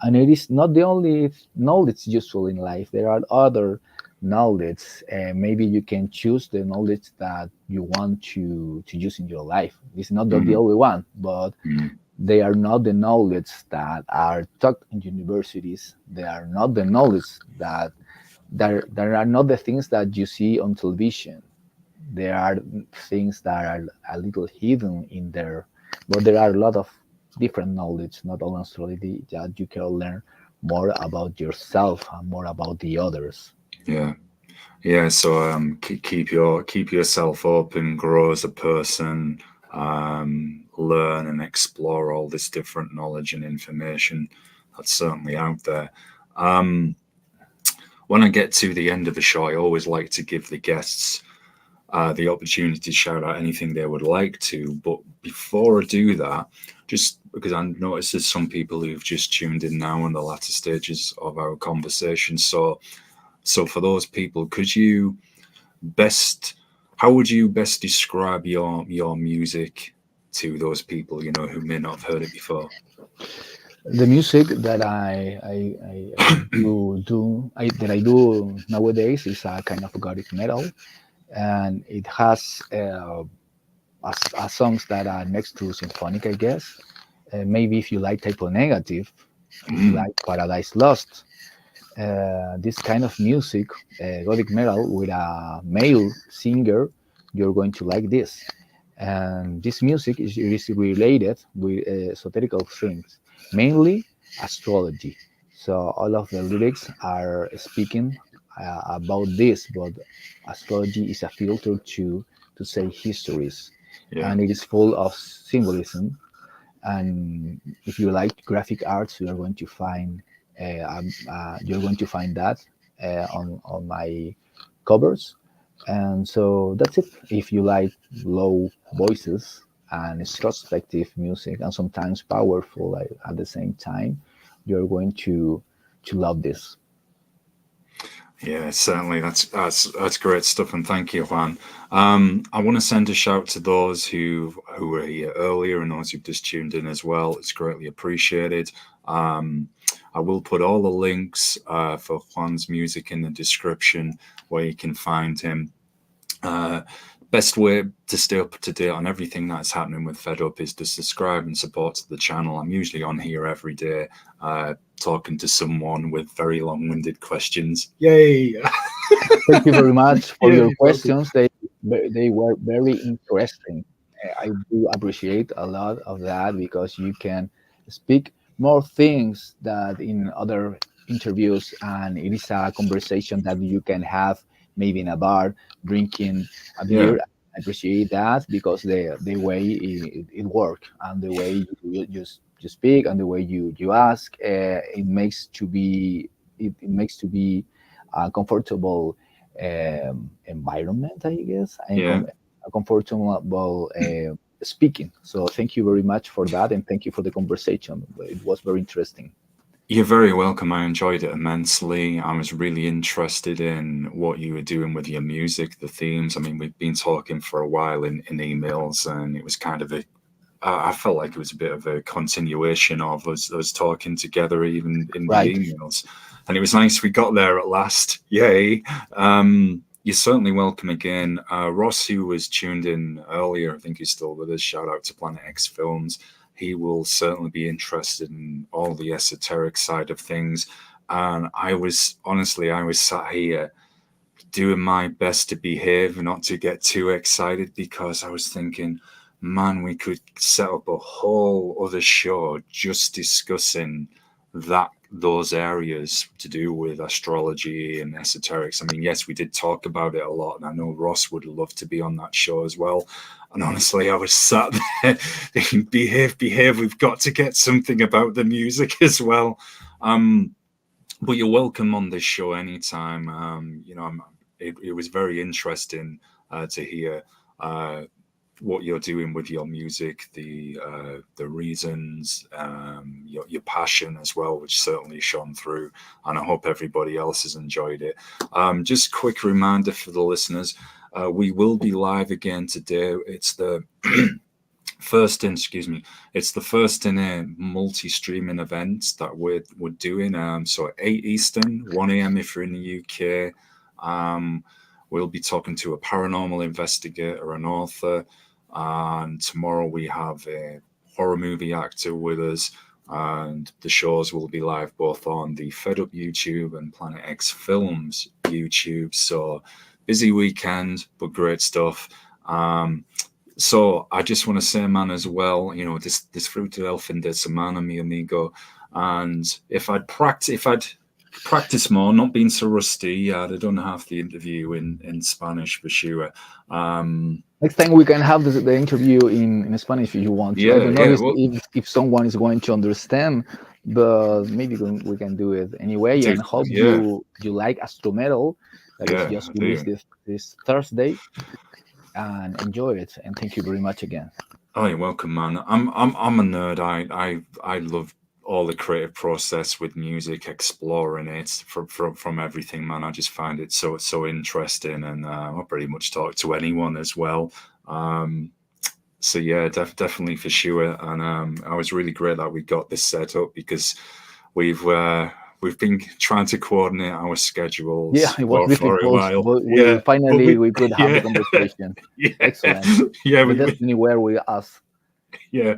and it is not the only knowledge useful in life. There are other knowledge. Maybe you can choose the knowledge that you want to use in your life. It's not the Mm, only one, but mm, they are not the knowledge that are taught in universities. They are not the knowledge that there are not the things that you see on television. There are things that are a little hidden in there, but there are a lot of different knowledge, not only astrology, that you can learn more about yourself and more about the others. yeah. Yeah, so keep yourself open, grow as a person, learn and explore all this different knowledge and information that's certainly out there. Um, when I get to the end of the show, I always like to give the guests the opportunity to shout out anything they would like to. But before I do that, just because I notice there's some people who've just tuned in now in the latter stages of our conversation, so for those people, could you best how would you best describe your music to those people who may not have heard it before? The music that I do nowadays is a kind of gothic metal, and it has songs that are next to symphonic, I guess. Maybe if you like typo negative, if you Mm, like Paradise Lost, this kind of music, gothic metal with a male singer, you're going to like this. And this music is related with esoterical things, mainly astrology. So all of the lyrics are speaking about this, but astrology is a filter to say histories, yeah, and it is full of symbolism. And if you like graphic arts, you're going to find that. on my covers. And so that's it. If you like low voices and introspective music and sometimes powerful at the same time, you're going to love this. Yeah, certainly. That's great stuff, and thank you, Juan. I want to send a shout to those who were here earlier and those who've just tuned in as well. It's greatly appreciated. Um, I will put all the links for Juan's music in the description where you can find him. Uh, Best way to stay up to date on everything that's happening with Fed Up is to subscribe and support the channel. I'm usually on here every day talking to someone with very long-winded questions. Yay! Thank you very much for Yeah, your you're welcome. questions. They were very interesting. I do appreciate a lot of that because you can speak more things that in other interviews, and it is a conversation that you can have maybe in a bar drinking a Yeah, beer. I appreciate that because the way it works and the way you speak and the way you ask, it makes to be it makes to be a comfortable environment, I guess, and yeah. a comfortable speaking. So thank you very much for that, and thank you for the conversation. It was very interesting. You're very welcome. I enjoyed it immensely. I was really interested in what you were doing with your music, the themes. I mean, we've been talking for a while in emails, and it was kind of I felt like it was a bit of a continuation of us talking together, even in the Right. emails. And it was nice we got there at last. Yay. You're certainly welcome again. Ross, who was tuned in earlier, I think he's still with us. Shout out to Planet X Films. He will certainly be interested in all the esoteric side of things. And I was sat here doing my best to behave and not to get too excited because I was thinking, man, we could set up a whole other show just discussing those areas to do with astrology and esoterics. I mean, yes, we did talk about it a lot, and I know Ross would love to be on that show as well. And honestly, I was sat there thinking, behave. We've got to get something about the music as well. But you're welcome on this show anytime. It was very interesting to hear what you're doing with your music, the reasons, your passion as well, which certainly shone through. And I hope everybody else has enjoyed it. Just quick reminder for the listeners: we will be live again today. It's the it's the first in a multi-streaming event that we're doing. So at 8 Eastern, 1 a.m. if you're in the UK. We'll be talking to a paranormal investigator, an author, and tomorrow we have a horror movie actor with us. And the shows will be live both on the Fed Up YouTube and Planet X Films YouTube. So busy weekend, but great stuff. So I just want to say, man, as well, this fruto del fin de semana, mi amigo. And if I'd practice more, not being so rusty, I'd have done half the interview in Spanish for sure. Next time we can have the interview in Spanish if you want to. I Yeah, don't know yeah. Well, if someone is going to understand, but maybe we can do it anyway. And hope yeah, you like Astro Metal that is yeah, just I released do. this Thursday, and enjoy it. And thank you very much again. Oh, you're welcome, man. I'm a nerd. I love all the creative process with music, exploring it from everything, man. I just find it so interesting, and I pretty much talk to anyone as well. Um, so yeah, definitely for sure. And I was really great that we got this set up because we've we've been trying to coordinate our Yeah, schedules it was for a difficult, while. but we Yeah, but finally we could have the yeah, conversation. yeah, Excellent. yeah. The destiny were with us. Yeah,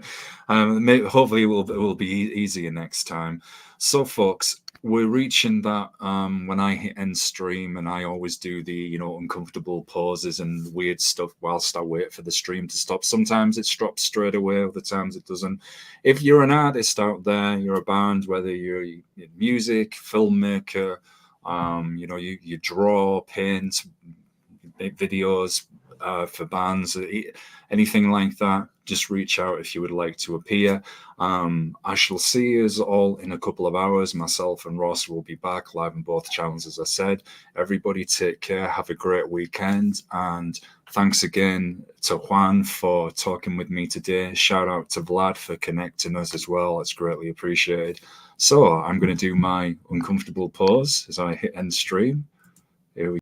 hopefully it will be easier next time. So, folks, we're reaching that when I hit end stream, and I always do the uncomfortable pauses and weird stuff whilst I wait for the stream to stop. Sometimes it stops straight away, other times it doesn't. If you're an artist out there, you're a band, whether you're in music, filmmaker, you draw, paint, make videos, for bands, anything like that, just reach out if you would like to appear. I shall see you all in a couple of hours. Myself and Ross will be back live on both channels, as I said. Everybody take care, have a great weekend, and thanks again to Juan for talking with me today. Shout out to Vlad for connecting us as well. It's greatly appreciated. So I'm going to do my uncomfortable pause as I hit end stream. Here we